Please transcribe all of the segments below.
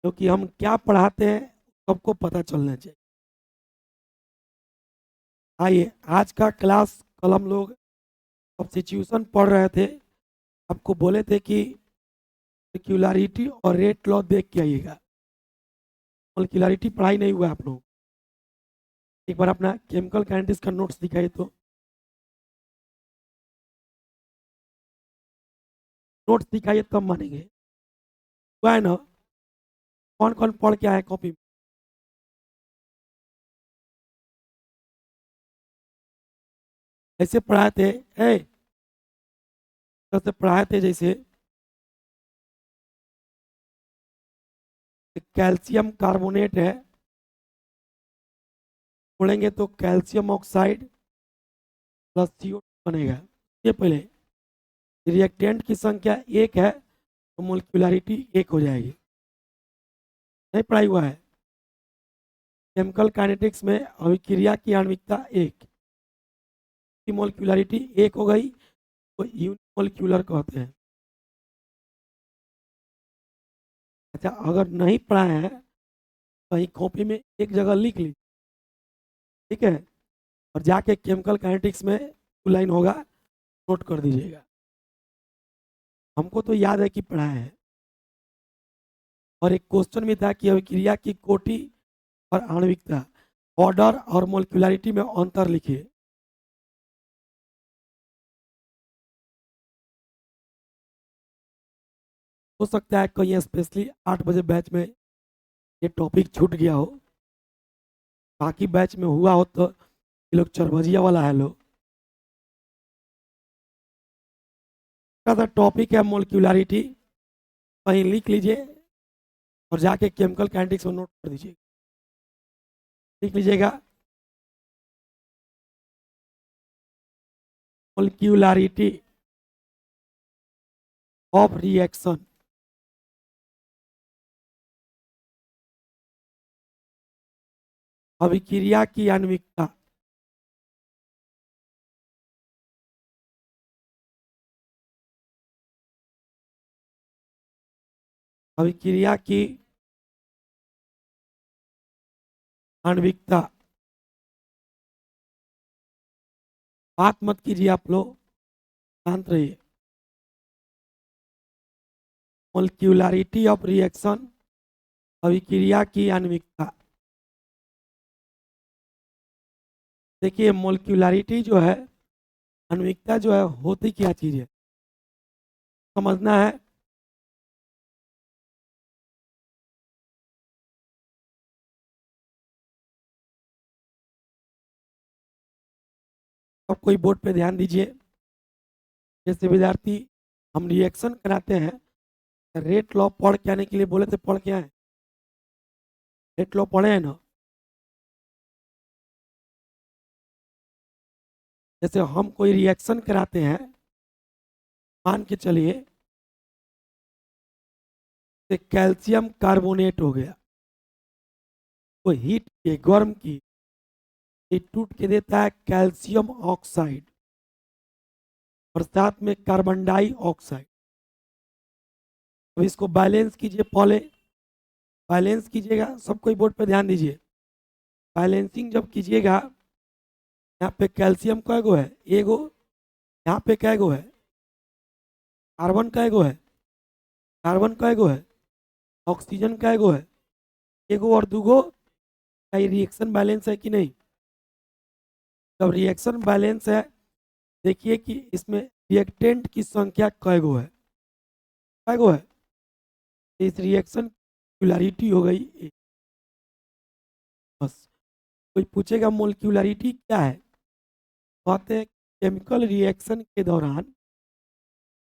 क्योंकि हम क्या पढ़ाते हैं सबको पता चलना चाहिए। आइए आज का क्लास, कल हम लोग सब्स्टिट्यूशन पढ़ रहे थे। आपको बोले थे कि मोलिक्युलरिटी और रेट लॉ देख के आइएगा। मोलिक्युलरिटी पढ़ाई नहीं हुआ आप लोग। एक बार अपना केमिकल काइनेटिक्स का नोट्स दिखाइए तो। नोट्स दिखाइए तब मानेंगे। हुआ है ना? कौन कौन पढ़ के आया कॉपी में? ऐसे पढ़ाए थे। कैसे पढ़ाए थे? जैसे कैल्शियम कार्बोनेट है, छोड़ेंगे तो कैल्शियम ऑक्साइड प्लस CO बनेगा। ये पहले रिएक्टेंट की संख्या एक है तो मोलिक्युलरिटी एक हो जाएगी। नहीं पढ़ाई हुआ है? केमिकल काइनेटिक्स में अभिक्रिया की आणविकता एक की मोलिक्युलरिटी एक हो गई तो यूनिमोलिक्यूलर कहते हैं। अच्छा, अगर नहीं पढ़ा है कहीं कॉपी में एक जगह लिख ली, ठीक है, और जाके केमिकल काइनेटिक्स में टू लाइन होगा, नोट कर दीजिएगा। हमको तो याद है कि पढ़ा है। और एक क्वेश्चन भी था कि अभिक्रिया की कोटि और आणविकता, ऑर्डर और मोलिक्युलरिटी में अंतर लिखिए। हो सकता है कहीं स्पेशली 8 बजे बैच में ये टॉपिक छूट गया हो, बाकी बैच में हुआ हो तो ये लोग चरबजिया वाला है लोग। सा टॉपिक है मोलिक्युलरिटी, कहीं लिख लीजिए और जाके केमिकल काइनेटिक्स में नोट कर दीजिए। लिख लीजिएगा मोलिक्युलरिटी ऑफ रिएक्शन। अभिक्रिया की आणविकता। अभिक्रिया की आणविकता। बात मत कीजिए आप लोग, शांत रहिए। मोलिक्युलरिटी ऑफ रिएक्शन, अभिक्रिया की आणविकता। देखिए मोलिक्युलरिटी जो है, आणविकता जो है, होती क्या चीज है समझना है। अब कोई बोर्ड पे ध्यान दीजिए। जैसे विद्यार्थी हम रिएक्शन कराते हैं, रेट लॉ पढ़ के आने के लिए बोले थे, पढ़ के आए? रेट लॉ पढ़े हैं ना? जैसे हम कोई रिएक्शन कराते हैं, मान के चलिए कि कैल्शियम कार्बोनेट हो गया, तो हीट के गर्म की, ये टूट के देता है कैल्शियम ऑक्साइड और साथ में कार्बन डाइऑक्साइड। अब इसको बैलेंस कीजिए पहले। बैलेंस कीजिएगा, सब कोई बोर्ड पे ध्यान दीजिए। बैलेंसिंग जब कीजिएगा, यहाँ पे कैल्शियम का एगो है, एगो यहाँ पे क्या एगो है, कार्बन का एगो है, कार्बन का एगो है, ऑक्सीजन का एगो है, एगो और दूगो। क्या ये रिएक्शन बैलेंस है कि नहीं? जब रिएक्शन बैलेंस है, देखिए कि इसमें रिएक्टेंट की संख्या कैगो है, कैगो है। इस रिएक्शन मोलिक्युलरिटी हो गई एक। बस। कोई पूछेगा मोलिक्युलरिटी क्या है, कहते हैं केमिकल रिएक्शन के दौरान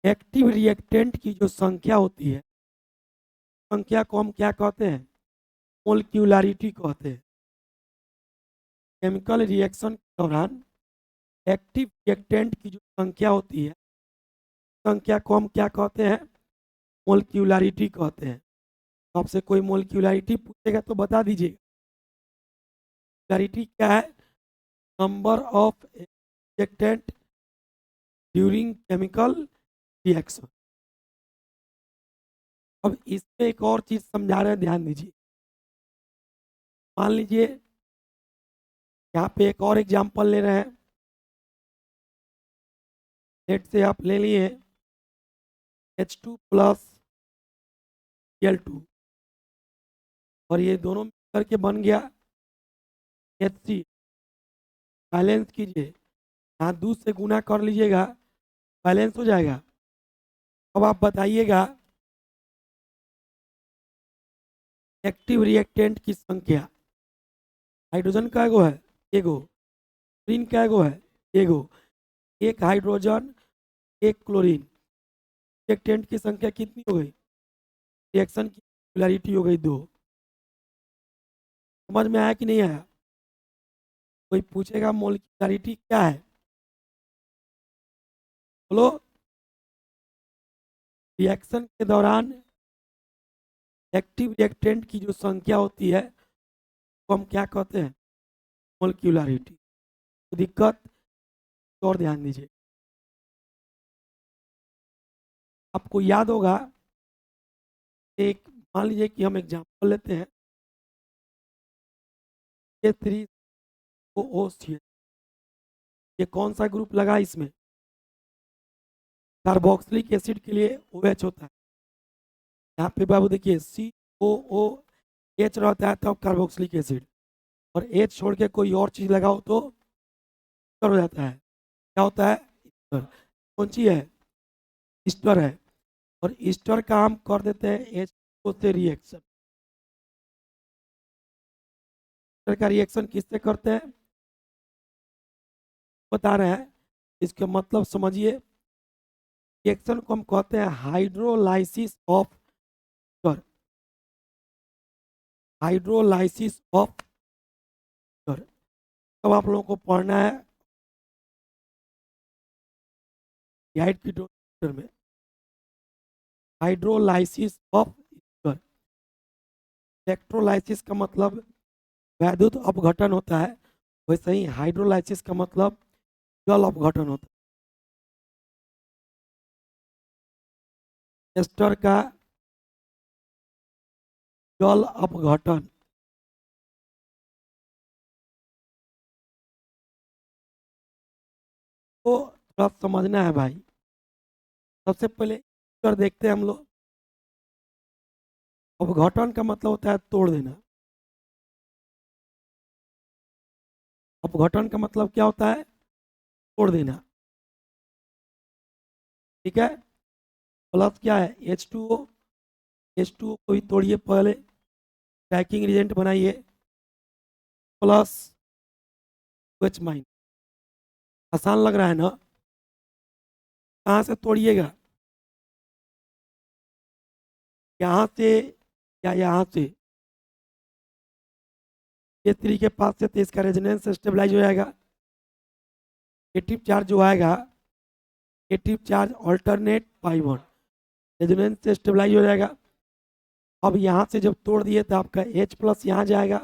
एक्टिव रिएक्टेंट की जो संख्या होती है, संख्या को हम क्या कहते हैं? मोलिक्युलरिटी कहते हैं। केमिकल रिएक्शन के दौरान एक्टिव रिएक्टेंट की जो संख्या होती है, संख्या को हम क्या कहते हैं? मोलिक्युलरिटी कहते हैं। तो आपसे कोई मोलिक्युलरिटी पूछेगा तो बता दीजिए। मोलिक्युलरिटी क्या है? Number of reactant during chemical reaction. अब इसमें एक और चीज समझा रहे हैं, ध्यान दीजिए। मान लीजिए यहाँ पे एक और एग्जांपल ले रहे हैं। लेट से आप ले लिए H2 प्लस Cl2 और ये दोनों मिलकर के बन गया Hc। बैलेंस कीजिए, यहाँ 2 से गुना कर लीजिएगा, बैलेंस हो जाएगा। अब आप बताइएगा एक्टिव रिएक्टेंट की संख्या। हाइड्रोजन का एगो है, एगो। क्लोरीन का एगो है, एगो। एक हाइड्रोजन, एक क्लोरीन। रिएक्टेंट की संख्या कितनी हो गई? रिएक्शन की पोलैरिटी हो गई 2। समझ में आया कि नहीं आया? कोई पूछेगा मोलिकुलरिटी क्या है, बोलो। रिएक्शन के दौरान एक्टिव रिएक्टेंट की जो संख्या होती है वो हम क्या कहते हैं? मोलिकुलरिटी। तो दिक्कत और ध्यान दीजिए, आपको याद होगा, एक मान लीजिए कि हम एग्जांपल लेते हैं H3OCl। ये कौन सा ग्रुप लगा इसमें? कार्बोक्सिलिक एसिड के लिए OH होता है। यहाँ पे बाबू देखिए COOH रहता है तब कार्बोक्सिलिक एसिड, और H छोड़ के कोई और चीज लगाओ तो हो जाता है। क्या होता है? ईस्टर। कौन सी है? ईस्टर है। और ईस्टर का हम कर देते हैं H2O से रिएक्शन। ईस्टर का रिएक्शन किससे करते हैं बता रहे हैं, इसका मतलब समझिए। रिएक्शन को हम कहते हैं hydrolysis of Easter. Hydrolysis of Easter. तब आप लोगों को पढ़ना है कीटोन में, हाइड्रोलाइसिस ऑफ ईस्टर। इलेक्ट्रोलाइसिस का मतलब वैद्युत अपघटन होता है, वैसे ही हाइड्रोलाइसिस का मतलब जल अपघटन होता है। एस्टर का जल अपघटन। तो थोड़ा समझना है भाई। सबसे पहले एस्टर देखते हैं हम लोग। अपघटन का मतलब होता है तोड़ देना। अपघटन का मतलब क्या होता है? तोड़ देना। ठीक है। प्लस क्या है? H2O। H2O को भी तोड़िए पहले, पैकिंग रिजेंट बनाइए, प्लस OH माइन। आसान लग रहा है ना? कहाँ से तोड़िएगा? यहाँ से या यहाँ से? ये थ्री के पास से, तो इसका रेजोनेंस स्टेबलाइज हो जाएगा। नेगेटिव चार्ज जो आएगा, negative charge alternate pi bond, resonance से स्टेबलाइज हो जाएगा। अब यहाँ से जब तोड़ दिए तो आपका H प्लस यहाँ जाएगा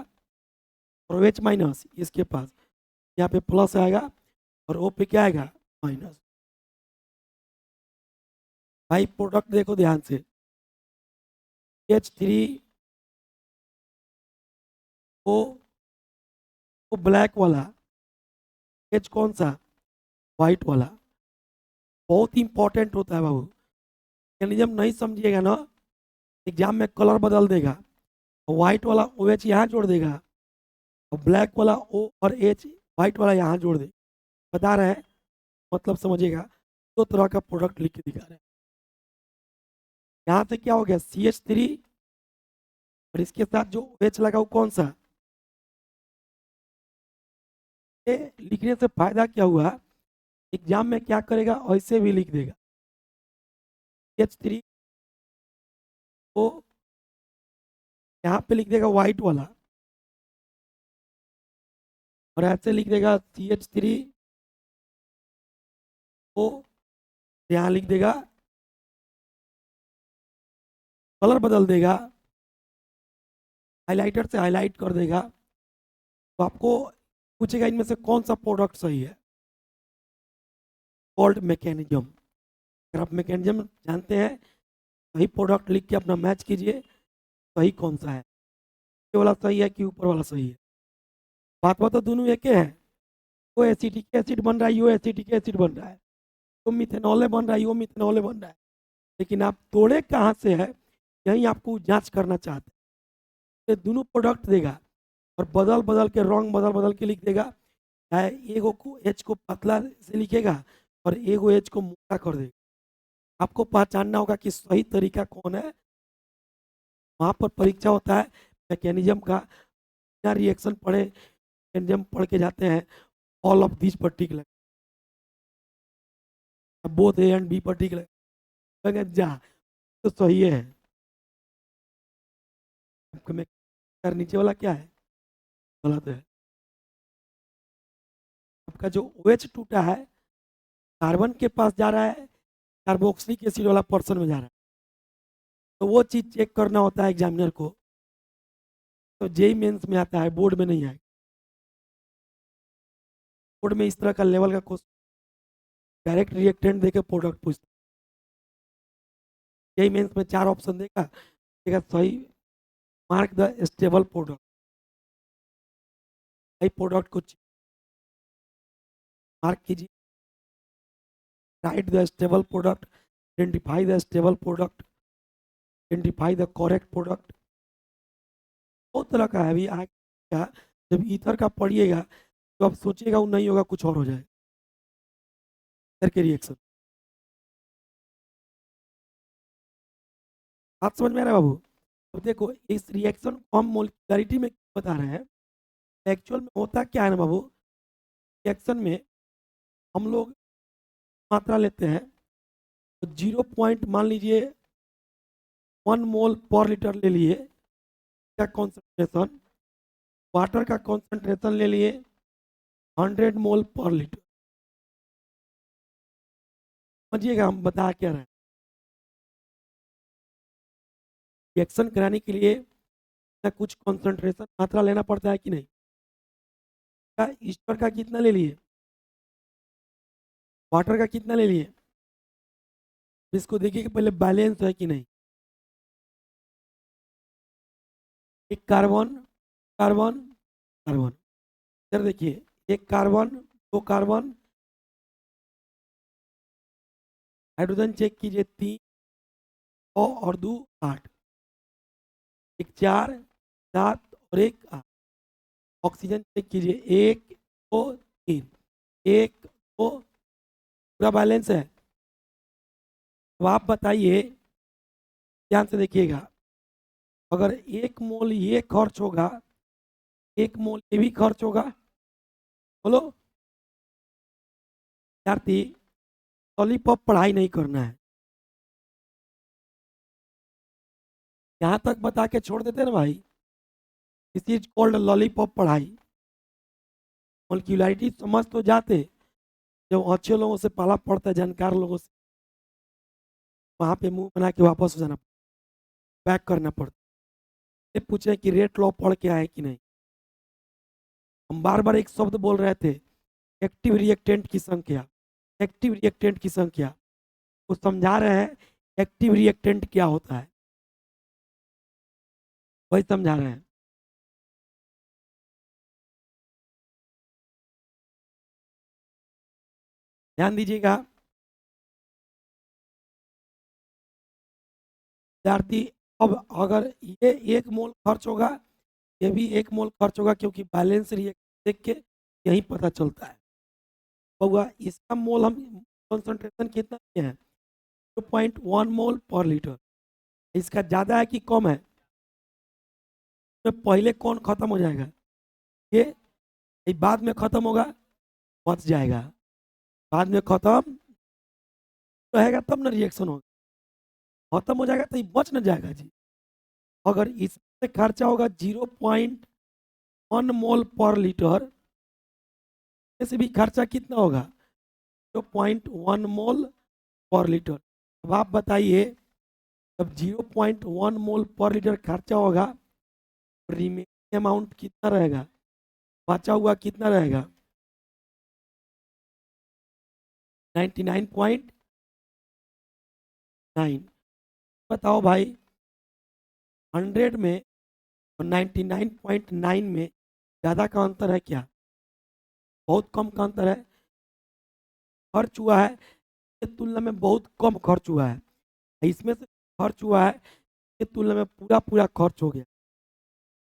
और OH माइनस इसके पास, यहाँ पे प्लस आएगा और O पे क्या आएगा? माइनस। भाई प्रोडक्ट देखो ध्यान से, H3O, वो ब्लैक वाला, H कौन सा? व्हाइट वाला। बहुत इंपॉर्टेंट होता है बाबू। मैकेनिज्म नहीं समझिएगा ना, एग्जाम में कलर बदल देगा। व्हाइट वाला OH यहाँ जोड़ देगा और ब्लैक वाला O और H व्हाइट वाला यहाँ जोड़ देगा। बता रहे हैं, मतलब समझिएगा। दो तरह का प्रोडक्ट लिख के दिखा रहे हैं। यहाँ से क्या हो गया? CH3, और इसके साथ जो OH लगा वो कौन सा? ये लिखने से फायदा क्या हुआ? एग्जाम में क्या करेगा, ऐसे भी लिख देगा H3 को, यहाँ पे लिख देगा व्हाइट वाला, और ऐसे लिख देगा CH3 को, यहाँ लिख देगा, कलर बदल देगा, हाइलाइटर से हाईलाइट कर देगा। तो आपको पूछेगा इनमें से कौन सा प्रोडक्ट सही है। Called mechanism. अगर आप मैकेनिज्म जानते हैं सही प्रोडक्ट लिख के अपना मैच कीजिए, सही कौन सा है, ये वाला सही है कि ऊपर वाला सही है। बात तो दोनों एक ही है, वो एसिटिक एसिड बन रहा है, यो एसिटिक एसिड बन रहा है, तो मिथेनॉल बन रहा है, यो मिथेनॉल बन रहा है, लेकिन आप तोड़े कहाँ से है, यही आपको जांच करना चाहते हैं। ये दोनों प्रोडक्ट देगा और बदल बदल के रंग बदल बदल के लिख देगा, चाहे एगो को एच को पतला से लिखेगा और एगो एच को मोटा कर देगा। आपको पहचानना होगा कि सही तरीका कौन है। वहाँ पर परीक्षा होता है मैकेनिज्म का, क्या रिएक्शन पढ़े, मैकेनिज्म पढ़ के जाते हैं, all of this particular, both A and be particular, जा तो सही है। में नीचे वाला क्या है, गलत है। आपका जो OH टूटा है, कार्बन के पास जा रहा है, कार्बोक्सिलिक एसिड वाला पर्सन में जा रहा है, तो वो चीज चेक करना होता है एग्जामिनर को। तो जेई मेंस में आता है, बोर्ड में नहीं आएगा। बोर्ड में इस तरह का लेवल का क्वेश्चन, डायरेक्ट रिएक्टेंट देके प्रोडक्ट पूछता है। जेई मेंस में 4 ऑप्शन देगा, सही मार्क द स्टेबल प्रोडक्ट, सही प्रोडक्ट को मार्क कीजिए, right the stable product, identify the stable product, identify the correct product. बहुत तरह का है अभी आगे, जब ईथर का पढ़िएगा तो आप सोचिएगा वो नहीं होगा, कुछ और हो जाए करके रिएक्शन। बात समझ में आ रहा है बाबू? अब देखो इस रिएक्शन को हम मोलिकुलरिटी में बता रहे हैं, एक्चुअल में होता क्या है ना बाबू, रिएक्शन में हम लोग मात्रा लेते हैं, तो 0 मान लीजिए 1 मोल पर लीटर ले लिए का कॉन्सेंट्रेशन, वाटर का कॉन्सेंट्रेशन ले लिए 100 मोल पर लीटर। समझिएगा हम बता क्या रहे हैं। रिएक्शन कराने के लिए कुछ कॉन्सेंट्रेशन मात्रा लेना पड़ता है कि नहीं? ईस्टर का कितना ले लिए, वाटर का कितना ले लिए, इसको देखिए कि पहले बैलेंस है कि नहीं। एक कार्बन कार्बन कार्बन, इधर देखिए, एक कार्बन, 2 कार्बन, हाइड्रोजन चेक कीजिए 3, और 2 8, एक 4 7 और एक 8। ऑक्सीजन चेक कीजिए 1 2 3, 1 2, पूरा बैलेंस है। अब आप बताइए, ध्यान से देखिएगा, अगर 1 मोल ये खर्च होगा, 1 मोल ये भी खर्च होगा, बोलो विद्यार्थी, लॉलीपॉप पढ़ाई नहीं करना है, यहाँ तक बता के छोड़ देते ना भाई, दिस इज कॉल्ड लॉलीपॉप पढ़ाई। मोलिकुलरिटी समझ तो जाते, जब अच्छे लोगों से पाला पड़ता है, जानकार लोगों से, वहाँ पे मुंह बना के वापस हो जाना, बैक करना पड़ता है। पूछे कि रेट लॉ पढ़ के आए कि नहीं। हम बार बार एक शब्द बोल रहे थे, एक्टिव रिएक्टेंट की संख्या, एक्टिव रिएक्टेंट की संख्या, वो समझा रहे हैं एक्टिव रिएक्टेंट क्या होता है, वही समझा रहे हैं। ध्यान दीजिएगा विद्यार्थी, अब अगर ये 1 मोल खर्च होगा, ये भी 1 मोल खर्च होगा, क्योंकि बैलेंस रिएक्ट देख के यही पता चलता है। होगा इसका मोल हम कंसंट्रेशन कितना है, 2.1 मोल पर लीटर। इसका ज़्यादा है कि कम है, तो पहले कौन खत्म हो जाएगा, ये बाद में खत्म होगा, बच जाएगा, बाद में खत्म रहेगा तब ना रिएक्शन होगा, खत्म हो जाएगा तो ये बच ना जाएगा जी। अगर इसमें खर्चा होगा 0.1 मोल पर लीटर, से भी खर्चा कितना होगा, 0.1 मोल पर लीटर। अब आप बताइए, जब 0.1 मोल पर लीटर खर्चा होगा, रिमेनिंग अमाउंट कितना रहेगा, बचा हुआ कितना रहेगा, 99.9। बताओ भाई, 100 में और 99.9 में ज़्यादा का अंतर है क्या? बहुत कम का अंतर है। खर्च हुआ है के तुलना में बहुत कम खर्च हुआ है, इसमें से खर्च हुआ है के तुलना में पूरा पूरा खर्च हो गया।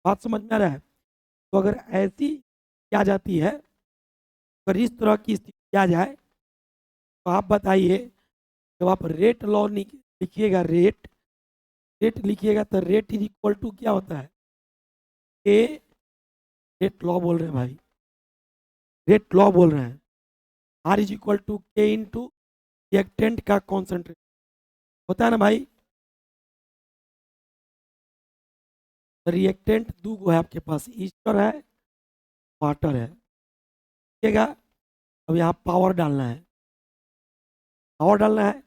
बात समझ में आ रहा है? तो अगर ऐसी क्या जाती है, अगर इस तरह की स्थिति आ जाए, तो आप बताइए, जब आप रेट लॉ लिखिएगा, रेट रेट लिखिएगा तो रेट इज इक्वल टू क्या होता है? ए, रेट लॉ बोल रहे हैं भाई, रेट लॉ बोल रहे हैं। आर इज इक्वल टू के इंटू रिएक्टेंट का कॉन्सेंट्रेशन होता है ना भाई। रिएक्टेंट दो गो है आपके पास, ईस्टर है, वाटर है, ठीक है। अब यहाँ पावर डालना है, पावर डालना है।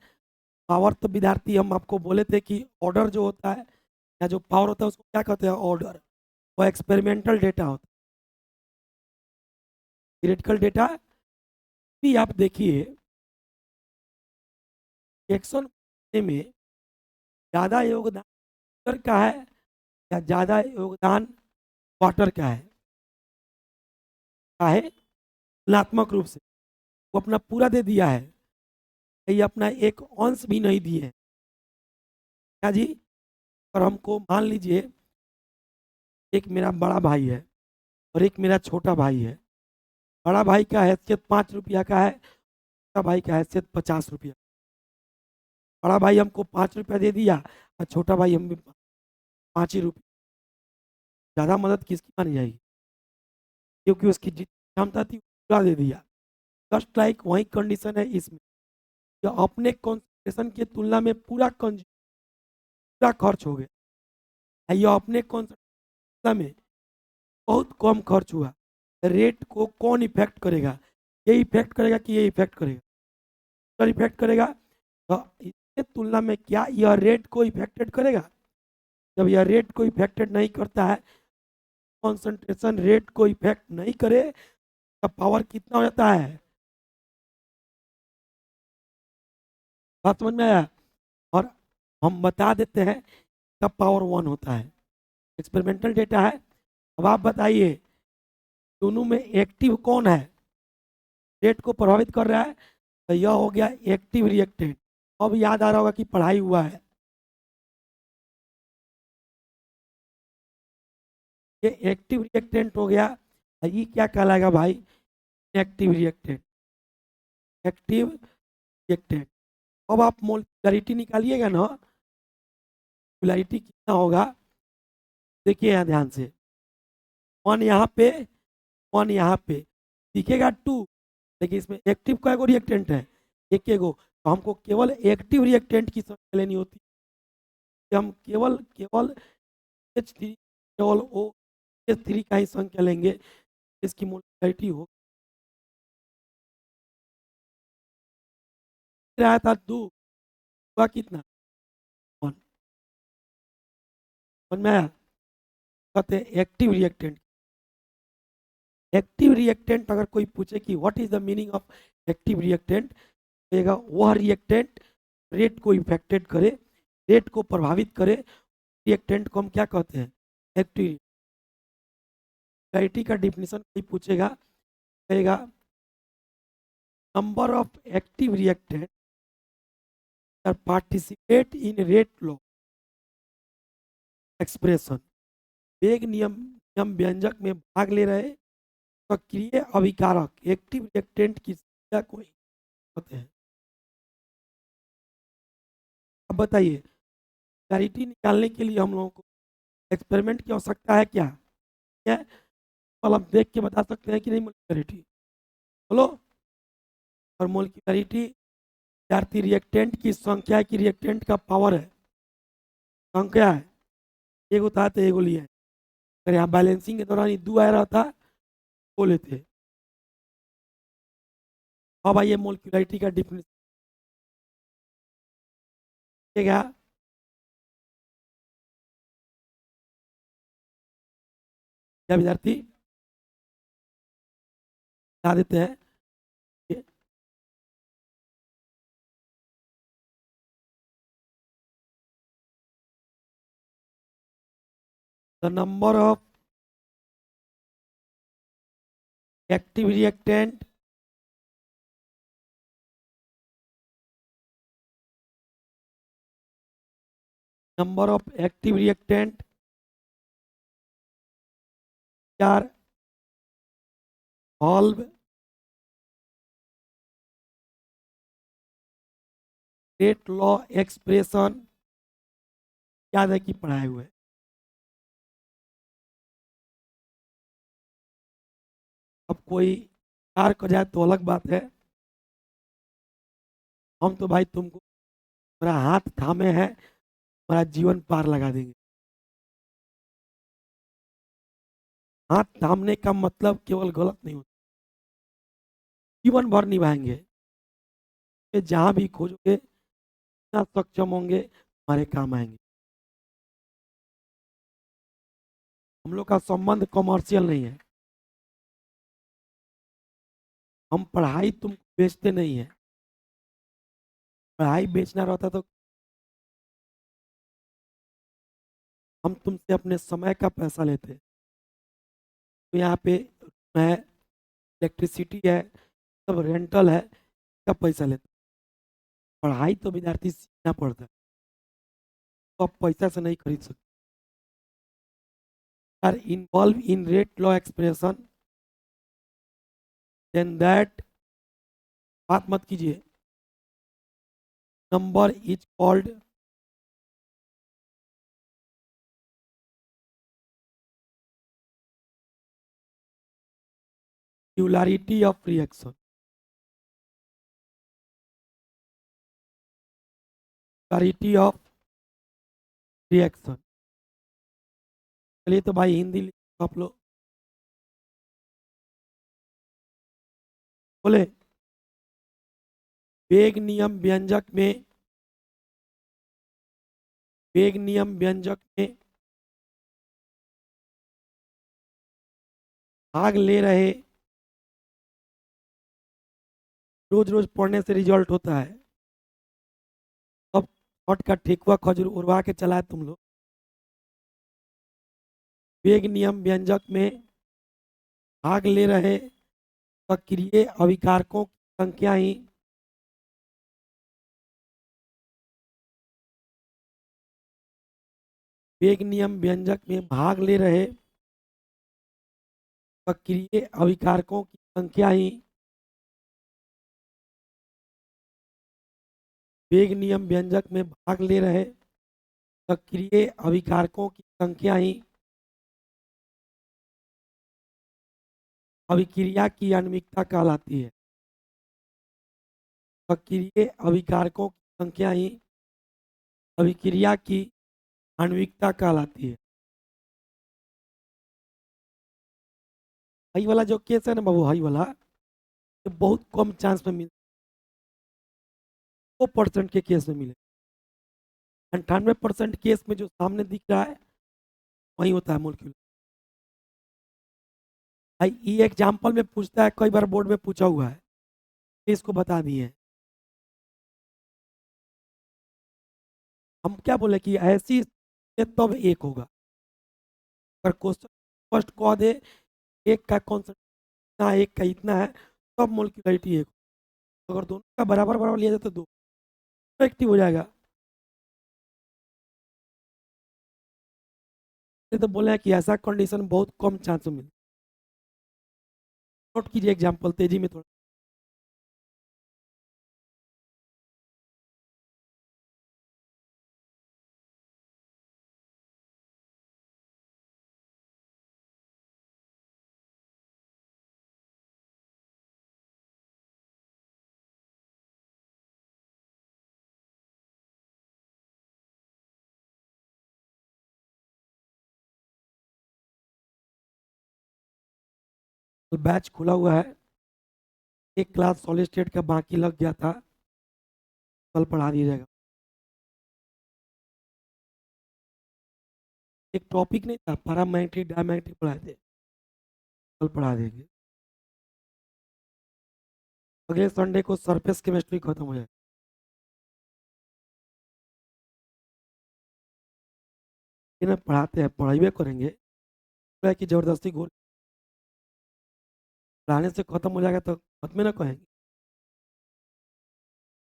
पावर तो विद्यार्थी हम आपको बोले थे कि ऑर्डर जो होता है या जो पावर होता है उसको क्या कहते हैं? ऑर्डर। वो एक्सपेरिमेंटल डेटा होता है, थियोरेटिकल डेटा भी। आप देखिए, रिएक्शन में ज़्यादा योगदान वाटर का है या ज़्यादा योगदान वाटर का है? क्या है? तुलनात्मक रूप से वो अपना पूरा दे दिया है, ये अपना एक अंश भी नहीं दिए हैं। क्या जी? और हमको मान लीजिए, एक मेरा बड़ा भाई है और एक मेरा छोटा भाई है। बड़ा भाई का हैसियत 5 रुपया का है, छोटा भाई का हैसियत 50 रुपया। बड़ा भाई हमको 5 रुपया दे दिया और छोटा भाई हम भी 5 ही रुपये। ज़्यादा मदद किसकी मानी जाएगी? क्योंकि उसकी जितनी क्षमता थी पूरा दे दिया। जस्ट लाइक वही कंडीशन है इसमें, जो अपने कंसंट्रेशन की तुलना में पूरा खर्च हो गया, ये अपने कंसंट्रेशन में बहुत कम खर्च हुआ। रेट को कौन इफेक्ट करेगा? ये इफेक्ट करेगा कि ये इफेक्ट करेगा? तो इफेक्ट करेगा। तो इसके तुलना में क्या यह रेट को इफेक्टेड करेगा? जब यह रेट को इफेक्टेड नहीं करता है, कंसंट्रेशन रेट को इफेक्ट नहीं करे, तब पावर कितना हो जाता है? बात समझ में आया? और हम बता देते हैं कब पावर 1 होता है। एक्सपेरिमेंटल डेटा है। अब आप बताइए, दोनों में एक्टिव कौन है, रेट को प्रभावित कर रहा है? तो यह हो गया एक्टिव रिएक्टेंट। अब याद आ रहा होगा कि पढ़ाई हुआ है। ये एक्टिव रिएक्टेंट हो गया। ये क्या कहलाएगा भाई? Active reactant. Active reactant. अब आप मोलकुलरिटी निकालिएगा ना, मोलकुलरिटी कितना होगा? देखिए यहाँ ध्यान से, 1 यहाँ पे, 1 यहाँ पे, दिखेगा 2, लेकिन इसमें एक्टिव का एगो रिएक्टेंट है, एक एगो। तो हमको केवल एक्टिव रिएक्टेंट की संख्या लेनी होती है। हम केवल केवल H3, केवल OH3 का ही संख्या लेंगे, इसकी मोलकुलरिटी हो रहा था 2, हुआ कितना? 1। समझ में आया? कहते हैं एक्टिव रिएक्टेंट। एक्टिव रिएक्टेंट अगर कोई पूछे कि what is the meaning of active reactant, कहेगा वह रिएक्टेंट रेट को इफेक्टेड करे, रेट को प्रभावित करे, रिएक्टेंट को हम क्या कहते हैं? एक्टिव। का डिफिनेशन कोई पूछेगा, कहेगा number of active reactant participate in rate law expression. वेग नियम नियम व्यंजक में भाग ले रहे सक्रिय अभिकारक एक्टिव रिएक्टेंट की संख्या को होते हैं। अब बताइए, क्लैरिटी निकालने के लिए हम लोगों को एक्सपेरिमेंट की आवश्यकता है क्या? क्या और हम देख के बता सकते हैं कि नहीं मोलिकुलरिटी? बोलो। और मोलिकुलरिटी विद्यार्थी रिएक्टेंट की संख्या की रिएक्टेंट का पावर है, संख्या है। एगो था तो एगो लिया है। अगर यहाँ बैलेंसिंग के दौरान ये 2 आ रहा था, वो लेते। अब आइए मोलिकुलरिटी का डिफिनेशन, क्या विद्यार्थी बता देते हैं? the number of active reactant are solve rate law expression याद है कि पढ़ाए हुए। अब कोई कार को जाए तो अलग बात है, हम तो भाई तुमको मेरा हाथ थामे है, हमारा जीवन पार लगा देंगे। हाथ थामने का मतलब केवल गलत नहीं होता, जीवन भर निभाएंगे। ये जहां भी खोजोगे इतना सक्षम होंगे, हमारे काम आएंगे। हम लोग का संबंध कमर्शियल नहीं है, हम पढ़ाई तुम बेचते नहीं है। पढ़ाई बेचना रहता तो हम तुमसे अपने समय का पैसा लेते। तो यहाँ पे है, इलेक्ट्रिसिटी है, सब रेंटल है, सब पैसा लेते। पढ़ाई तो विद्यार्थी सीखना पड़ता है, तो आप पैसा से नहीं खरीद सकते। Are involve in rate law expression than that, बात मत कीजिए, नंबर इज कॉल्ड ड्यूलरिटी ऑफ रिएक्शन। ड्यूलरिटी ऑफ रिएक्शन। चलिए तो भाई हिंदी लिखो आप लोग, बोले वेग नियम व्यंजक में, वेग नियम व्यंजक में भाग ले रहे, रोज रोज पढ़ने से रिजल्ट होता है। अब छठ का ठेकुआ खजूर उड़वा के चलाए तुम लोग। वेग नियम व्यंजक में भाग ले रहे सक्रिय अभिकारकों की संख्या ही वेग नियम व्यंजक में भाग ले रहे सक्रिय अभिकारकों की संख्या ही वेग नियम व्यंजक में भाग ले रहे सक्रिय अभिकारकों की संख्या ही अभिक्रिया की आणविकता कहलाती है। सक्रिय अभिकारकों की संख्या ही अभिक्रिया की आणविकता कहलाती है। हाई वाला जो केस है ना बाबू, हाई वाला, ये बहुत कम चांस में मिले, 2% के केस में मिले। 98% केस में जो सामने दिख रहा है वही होता है मोलिक्यूल। भाई ये एग्जाम्पल में पूछता है, कई बार बोर्ड में पूछा हुआ है, इसको बता दिए। हम क्या बोले कि ऐसी तब एक होगा, अगर क्वेश्चन फर्स्ट कह दे एक का कॉन्सेंट्रेशन एक का इतना है, तब मोलिकुलरिटी एक। अगर दोनों का बराबर बराबर लिया जाए तो दो एक्टिव हो जाएगा। ये तो बोले हैं कि ऐसा कंडीशन बहुत कम चांस में मिले। नोट कीजिए एग्जाम्पल तेजी में थोड़ा। बैच खुला हुआ है, एक क्लास सॉलिड स्टेट का बाकी लग गया था, कल पढ़ा दिया जाएगा। एक टॉपिक नहीं था, पैरामैग्नेटिक डायमैग्नेटिक पढ़ाए थे, कल पढ़ा देंगे। अगले संडे को सरफेस केमिस्ट्री खत्म हो जाएगा। इन्हें पढ़ाते हैं, पढ़ाइबे करेंगे, तो है कि ज़बरदस्ती घोल पढ़ाने से खत्म हो जाएगा तो खत्म ही ना कहेंगे।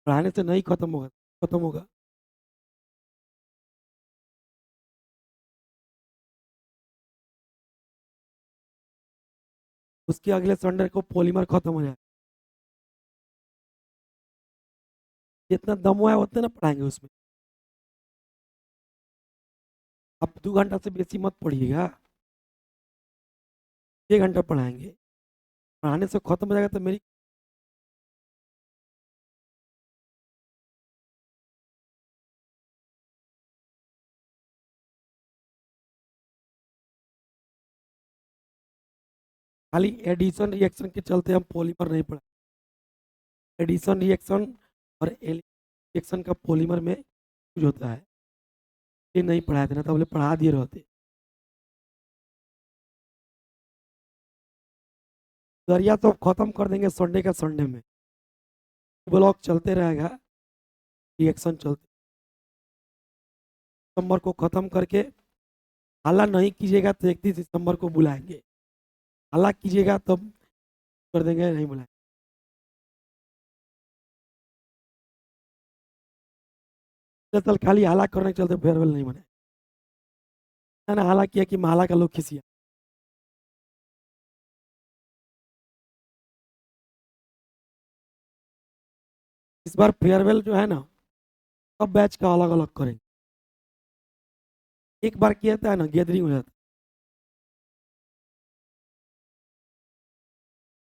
पढ़ाने से नहीं खत्म होगा, खत्म होगा। उसके अगले संडे को पॉलीमर खत्म हो जाए, जितना दम हुआ है उतने ना पढ़ाएंगे उसमें। अब 2 घंटा से बेसी मत पढ़िएगा, 6 घंटा पढ़ाएंगे, पढ़ाने से खत्म हो जाएगा तो मेरी खाली एडिशन रिएक्शन के चलते हम पॉलीमर नहीं पढ़ा। एडिशन रिएक्शन और रिएक्शन का पॉलीमर में यूज होता है, ये नहीं पढ़ाए थे ना तो बोले पढ़ा दिए रहते। दरिया तो खत्म कर देंगे संडे का संडे में, ब्लॉक चलते रहेगा, रिएक्शन चलते। दिसंबर को खत्म करके हल्ला नहीं कीजिएगा तो 31 दिसंबर को बुलाएंगे, हल्ला कीजिएगा तब कर देंगे, नहीं बुलाएंगे। चल खाली हल्ला करने के चलते फेयरवेल नहीं बने, मैंने हल्ला किया कि माला का लोग खिसिया। इस बार फेयरवेल जो है ना, सब बैच का अलग अलग करेंगे। एक बार किया था ना गैदरिंग हो जाता,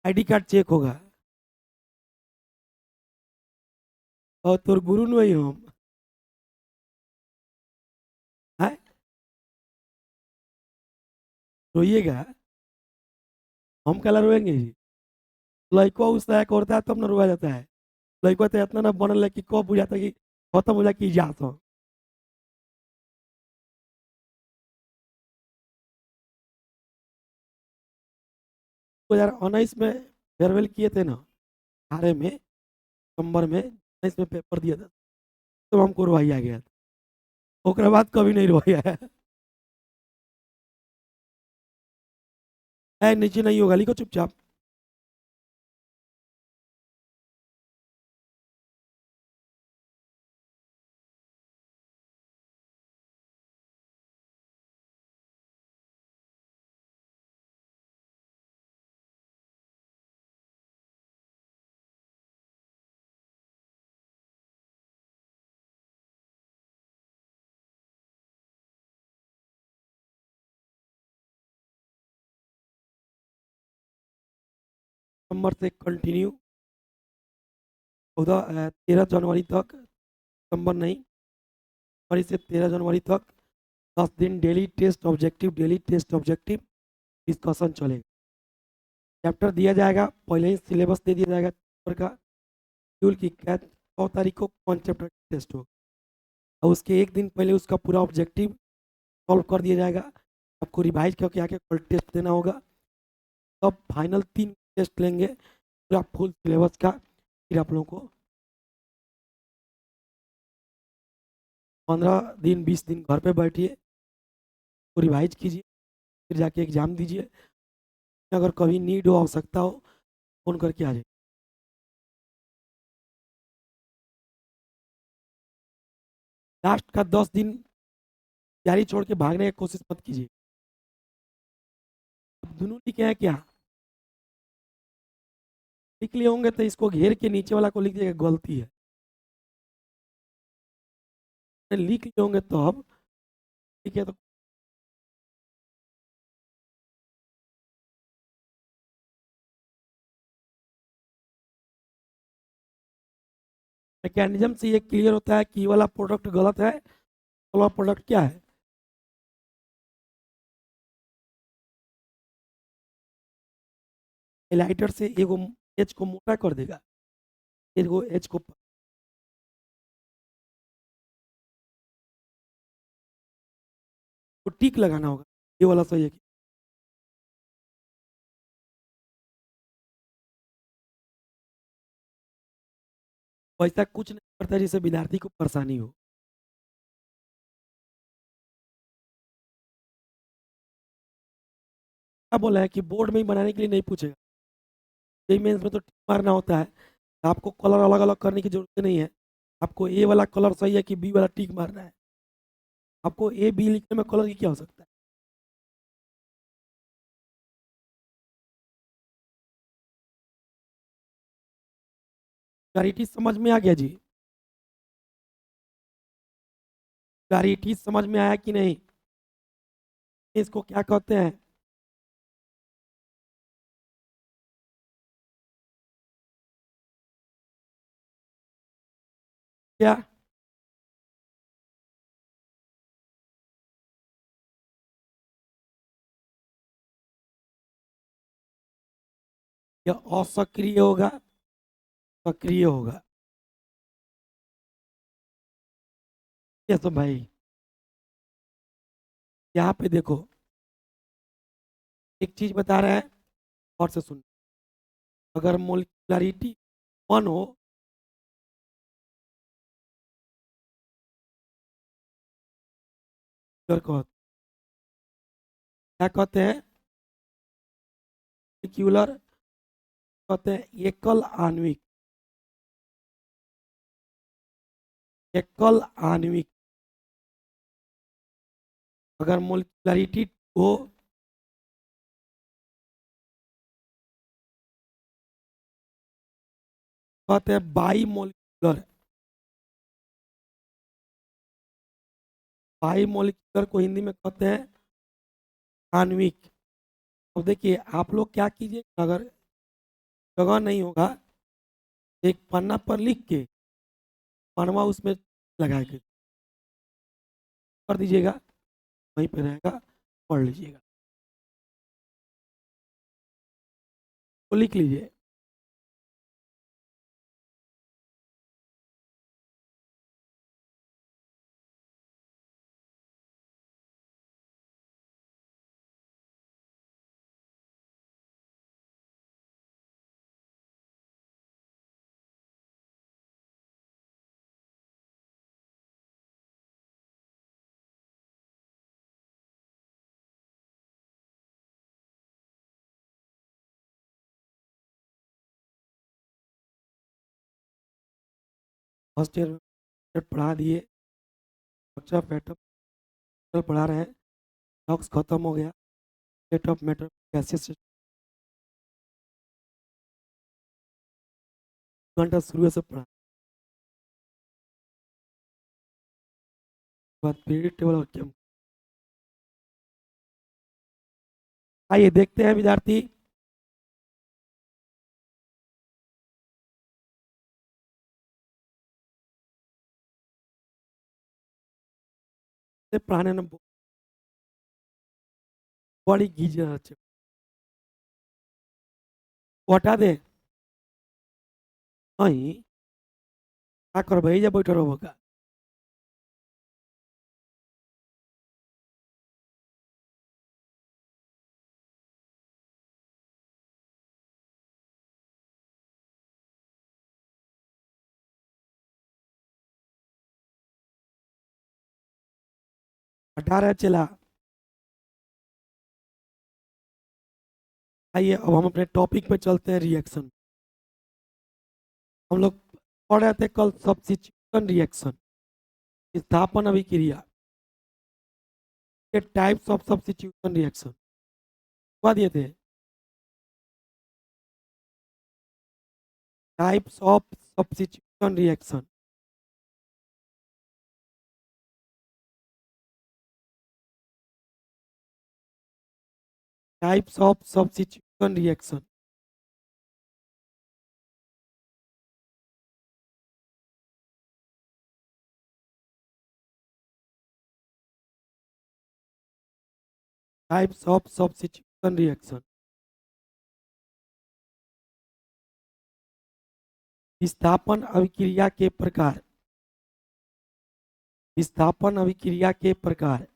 आईडी कार्ड चेक होगा, और तोर गुरु नहीं हम है, रोइएगा, हम कल रोएंगे जी। लड़को उस तरह का होता है तब ना रोया जाता है, लड़को तो इतना ना बनल है कि कब बुझाता है कि खत्म हो जाए कि जा तो। 2019 में फेयरवेल किए थे ना, 18 में सितंबर में 19 में पेपर दिया था, तो हमको रोवाइया गया था, ओकरा बाद कभी नहीं रोया है। नीचे नहीं होगा, लिखो चुपचाप। सितंबर से कंटिन्यू 13 जनवरी तक, सितंबर नहीं, जनवरी से 13 जनवरी तक 10 दिन डेली टेस्ट ऑब्जेक्टिव डिस्कशन चलेगा। चैप्टर दिया जाएगा, पहले ही सिलेबस दे दिया जाएगा चैप्टर का, शेड्यूल की 9 तारीख को कौन चैप्टर टेस्ट होगा, और उसके एक दिन पहले उसका पूरा ऑब्जेक्टिव सॉल्व कर दिया जाएगा। आपको रिवाइज करके आके कल टेस्ट देना होगा, तब फाइनल 3 टेस्ट लेंगे पूरा फुल सिलेबस का। फिर आप लोगों को 15 दिन 20 दिन घर पे बैठिए, रिवाइज कीजिए, फिर जाके एग्जाम दीजिए। अगर कभी नीड हो, आवश्यकता हो, फोन करके आ जाए। लास्ट का 10 दिन तैयारी छोड़ के भागने की कोशिश मत कीजिए। अब दोनों लिखे हैं क्या, लिख लिए होंगे तो इसको घेर के नीचे वाला को लिख दिएगा, गलती है। लिख लिए होंगे तो अब ठीक है, तो मैकेनिज्म से ये क्लियर होता है कि ये वाला प्रोडक्ट गलत है, वाला प्रोडक्ट क्या है। हाइलाइटर से एगो एच को मोटा कर देगा, एगो एच को टिक लगाना होगा, ये वाला सही है। वैसा कुछ नहीं करता जिससे विद्यार्थी को परेशानी हो। क्या बोला है कि बोर्ड में ही बनाने के लिए नहीं पूछेगा। जेईई मेंस में तो टिक मारना होता है, आपको कलर अलग अलग करने की जरूरत नहीं है। आपको ए वाला कलर सही है कि बी वाला टिक मारना है। आपको ए बी लिखने में कलर की क्या हो सकता है। क्लैरिटी समझ में आ गया जी। क्लैरिटी समझ में आया कि नहीं। इसको क्या कहते हैं। क्या। यह असक्रिय होगा, सक्रिय होगा। ये तो भाई यहाँ पे देखो, एक चीज बता रहा है, और से सुन। अगर मोलिकुलरिटी 1 हो, फिर क्या कहते हैं, मोलिक्यूलर कहते हैं एकल आणविक। एकल आणविक। अगर मोलिकुलरिटी हो, कहते हैं बाई मोलिकुलर। बाई मोलिकुलर को हिंदी में कहते हैं आणविक। अब देखिए आप लोग क्या कीजिए, अगर जगह नहीं होगा, एक पन्ना पर लिख के पनवा उसमें लगा के कर दीजिएगा, वहीं पे रहेगा, पढ़ लीजिएगा। तो लिख लीजिए। फर्स्ट ईयर पढ़ा दिए, स्ट्रक्चर ऑफ एटम पढ़ा रहे हैं, टॉक्स खत्म हो गया, स्टेट ऑफ मैटर गैसेस से घंटा शुरू से पढ़ा। बाद पीरियड टेबल और क्या। आइए देखते हैं विद्यार्थी, पढ़ाने में बड़ी गीजर अच्छे वो हटा दे। नहीं, क्या कर भाई, जब बैठो रहो का हटा रहे चला। आइए अब हम अपने टॉपिक पे चलते हैं, रिएक्शन। हम लोग पढ़ रहे थे कल सब्स्टिट्यूशन रिएक्शन, स्थापन अभिक्रिया के टाइप्स ऑफ सब्स्टिट्यूशन रिएक्शन बता दिए थे। Types of substitution reaction. Types of substitution reaction. Types of substitution reaction. विस्थापन अभिक्रिया के प्रकार। विस्थापन अभिक्रिया के प्रकार।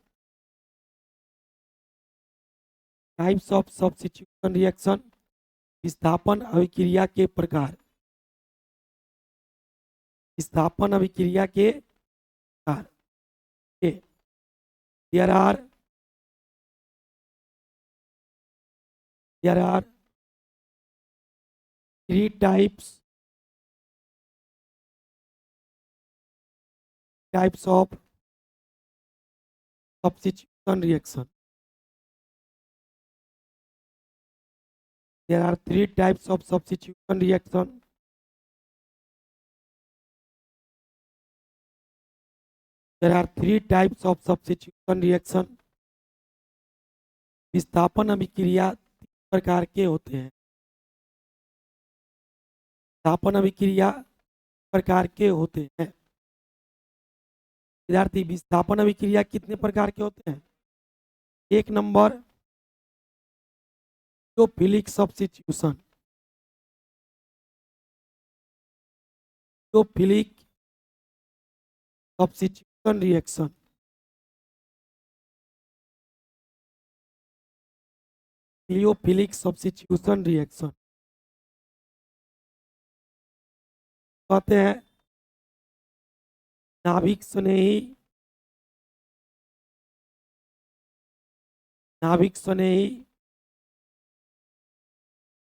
टाइप्स ऑफ सब्स्टिट्यूशन रिएक्शन, विस्थापन अभिक्रिया के प्रकार। विस्थापन अभिक्रिया के प्रकार। There are there are three types of substitution reaction. There are three types of substitution reaction. There are three types of substitution reaction. विस्थापन अभिक्रिया तीन प्रकार के होते हैं. विस्थापन अभिक्रिया प्रकार के होते हैं. विद्यार्थी, विस्थापन अभिक्रिया कितने प्रकार के होते हैं? एक number nucleophilic substitution. Nucleophilic substitution reaction. Nucleophilic substitution reaction कहते हैं नाभिक स्नेही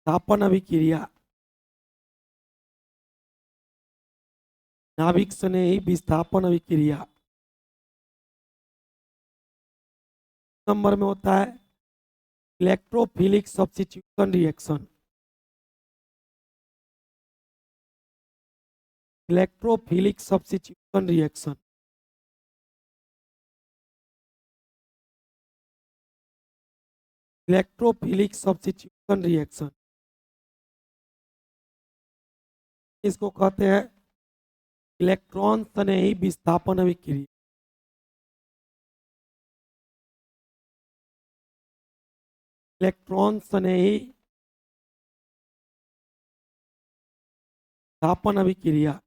विस्थापन अभिक्रिया. नाभिक स्नेही विस्थापन अभिक्रिया नंबर में होता है electrophilic substitution reaction. Electrophilic substitution reaction. Electrophilic substitution reaction इसको कहते हैं इलेक्ट्रॉन स्नेही विस्थापन अभिक्रिया. इलेक्ट्रॉन स्नेही विस्थापन अभिक्रिया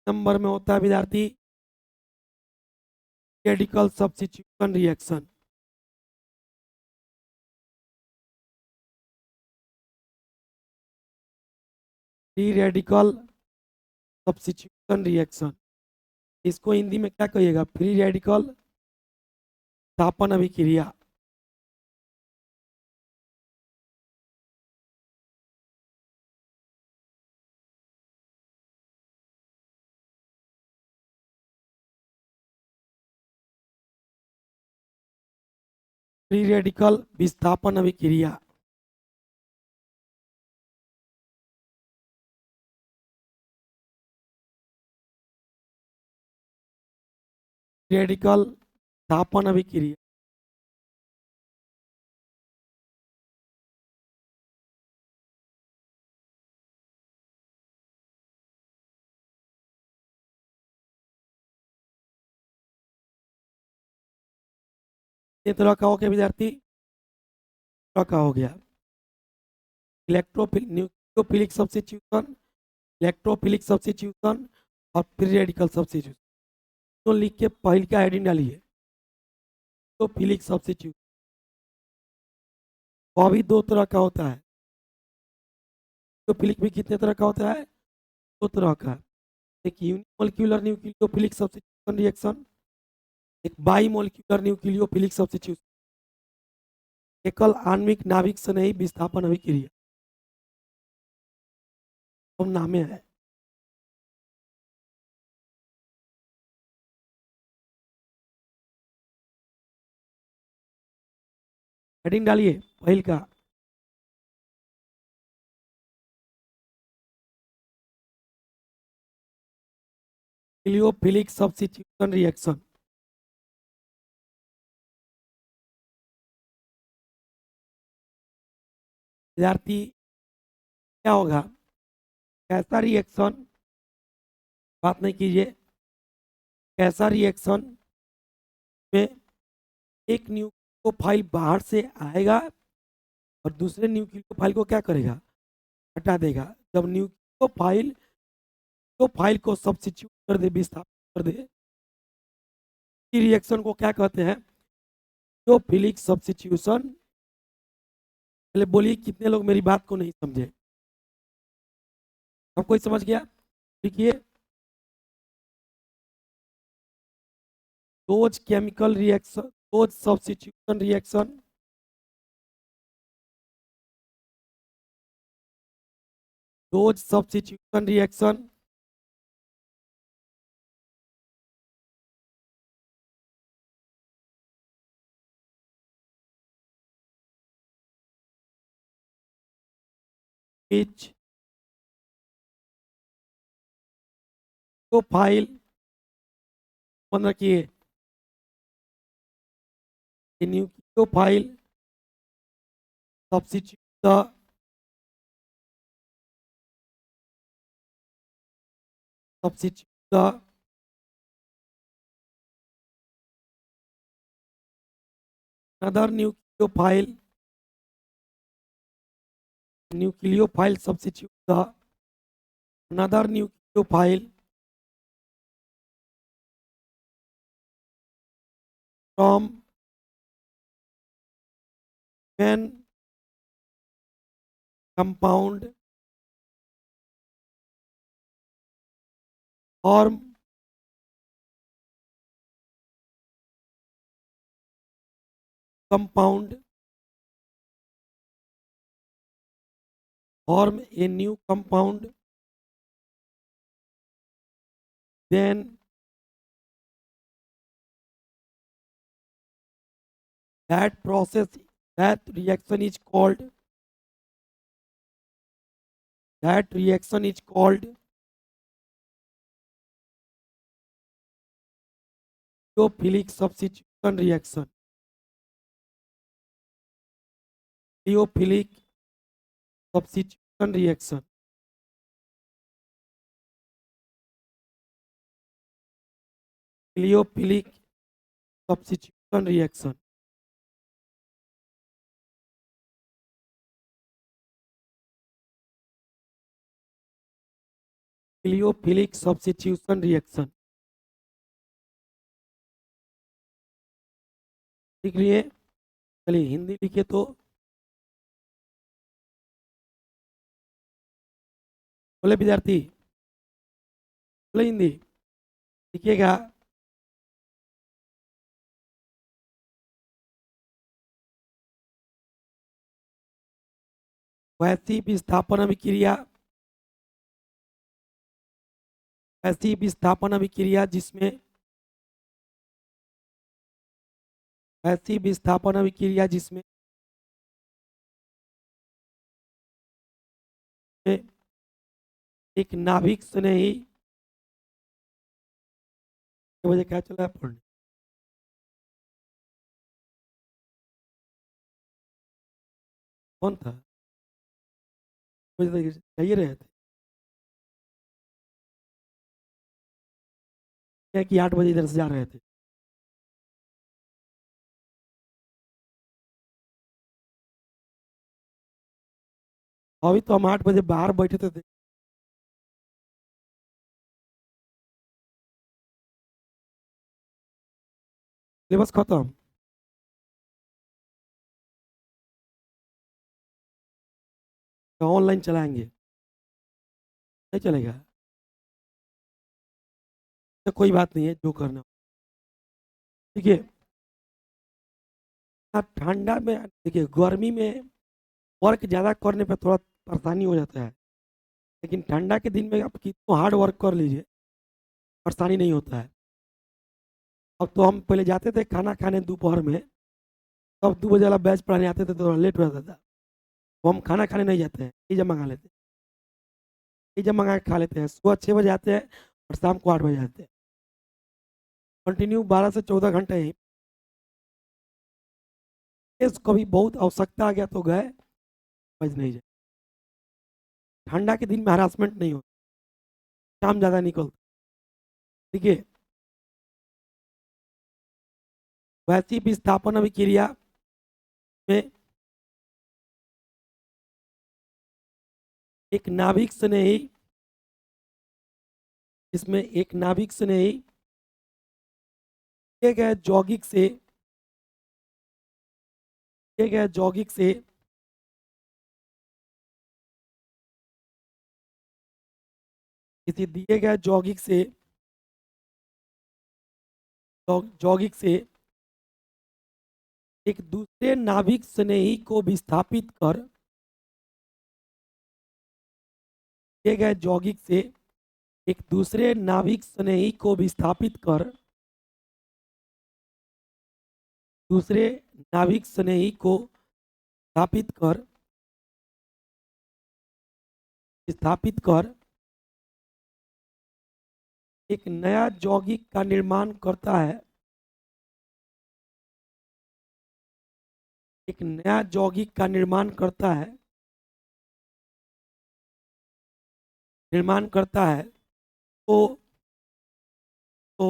नंबर में होता है विद्यार्थी radical substitution reaction. Free radical substitution reaction इसको हिंदी में क्या कहिएगा? फ्री रेडिकल विस्थापन अभिक्रिया. फ्री रेडिकल विस्थापन अभिक्रिया रेडिकल विस्थापन अभिक्रिया कितने तरह का हो गया विद्यार्थी? तरह का हो गया. न्यूक्लियोफिलिक सब्स्टिट्यूशन, इलेक्ट्रोफिलिक सब्स्टिट्यूशन और फ्री रेडिकल सब्स्टिट्यूशन. तो लिख के पहले का हेडिंग डालिए तो फिलिक सब्स्टिट्यूशन. वो भी दो तरह का होता है. तो फिलिक भी कितने तरह का होता है? दो तरह का. एक यूनिमोलिक्यूलर न्यूक्लियोफिलिक सब्स्टिट्यूशन रिएक्शन, एक बाई मोलिक्यूलर न्यूक्लियोफिलिक सब्स्टिट्यूशन. एकल आणविक नाभिक स्नेही विस्थापन अभिक्रिया हम नामे है. हेडिंग डालिए पहल का न्यूक्लियोफिलिक सब्स्टिट्यूशन रिएक्शन. विद्यार्थी क्या होगा? कैसा रिएक्शन? बात नहीं कीजिए. कैसा रिएक्शन में एक न्यूक्लियोफाइल बाहर से आएगा और दूसरे न्यूक्लियोफाइल को क्या करेगा? हटा देगा. जब न्यूक्लियोफाइल तो फाइल को सब्स्टिट्यूट कर दे, विस्थापित कर दे, इस रिएक्शन को क्या कहते हैं? Nucleophilic substitution. पहले बोलिए कितने लोग मेरी बात को नहीं समझे? अब कोई समझ गया? देखिए those chemical reaction, those substitution reaction, those substitution reaction which nucleophile, मन रखिए, a nucleophile substitute the another nucleophile substitute the another nucleophile from when compound form compound form a new compound, then that process, that reaction is called nucleophilic substitution reaction. Nucleophilic substitution reaction. Nucleophilic substitution reaction. Nucleophilic substitution reaction. लिख लिए, चलिए हिंदी लिखे तो बोले विद्यार्थी, बोले हिंदी लिखिएगा। वैसी विस्थापन अभिक्रिया, ऐसी विस्थापन अभिक्रिया जिसमें ऐसी विस्थापन अभिक्रिया जिसमें एक नाभिक से नहीं, मुझे क्या चला है पढ़ने, कौन था, मुझे चाहिए रहे थे क्या कि 8 बजे इधर से जा रहे थे। अभी तो हम 8 बजे बाहर बैठे थे। सिलेबस खत्म, तो ऑनलाइन चलाएंगे, नहीं चलेगा तो कोई बात नहीं है, जो करना। ठीक है, ठंडा में देखिए, गर्मी में वर्क ज़्यादा करने पे थोड़ा परेशानी हो जाता है, लेकिन ठंडा के दिन में आप कितना हार्ड वर्क कर लीजिए, परेशानी नहीं होता है। अब तो हम पहले जाते थे खाना खाने दोपहर में, तब 2 बजे वाला बैच पढ़ाने आते थे तो थोड़ा लेट हो जाता था, तो हम खाना खाने नहीं जाते हैं, पिज्जा मंगा लेते हैं, पिज्जा मंगा के खा लेते हैं। सुबह 6 बजे आते हैं और शाम को 8 बजे आते हैं, कंटिन्यू 12 से 14 घंटे ही। कभी बहुत आवश्यकता आ गया तो गए, बज नहीं जाए। ठंडा के दिन में हरासमेंट नहीं होता, शाम ज़्यादा निकलता। ठीक है, वैसी विस्थापन अभिक्रिया में एक नाभिक से नहीं, इसमें एक नाभिक से नहीं, किए गए यौगिक से, किए गए यौगिक से किसी दिए गए यौगिक से यौगिक से एक दूसरे नाभिक स्नेही को विस्थापित कर दिए गए यौगिक से एक दूसरे नाभिक स्नेही को विस्थापित कर दूसरे नाभिक स्नेही को स्थापित कर एक नया यौगिक का निर्माण करता है। एक नया यौगिक का निर्माण करता है तो तो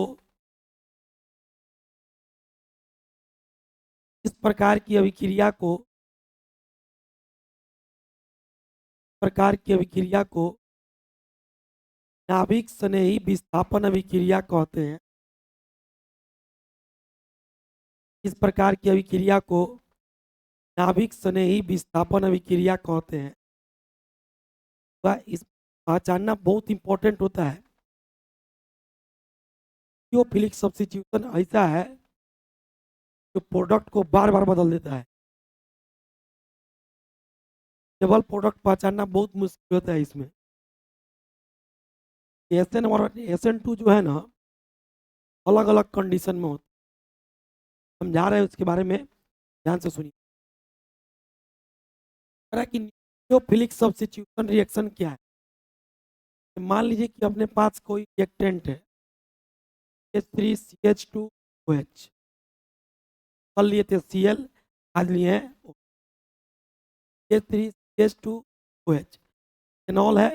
इस प्रकार की अभिक्रिया को नाभिक स्नेही विस्थापन अभिक्रिया कहते हैं। इस प्रकार की अभिक्रिया को नाभिक स्नेही विस्थापन अभिक्रिया कहते हैं। तो इस पहचानना बहुत इंपॉर्टेंट होता है। न्यूक्लियोफिलिक सब्स्टिट्यूशन ऐसा है जो प्रोडक्ट को बार बार बदल देता है। केवल प्रोडक्ट पहचानना बहुत मुश्किल होता है। इसमें SN और SN2 जो है ना, अलग अलग कंडीशन में होता है। समझा रहे हैं उसके बारे में, ध्यान से सुनिए। कि न्यूक्लियोफिलिक सब्स्टिट्यूशन रिएक्शन क्या है। मान लीजिए कि अपने पास कोई रिएक्टेंट है H3CH2OH, कल लिए थे Cl, आज लिए हैं H3CH2OH। इथेनॉल है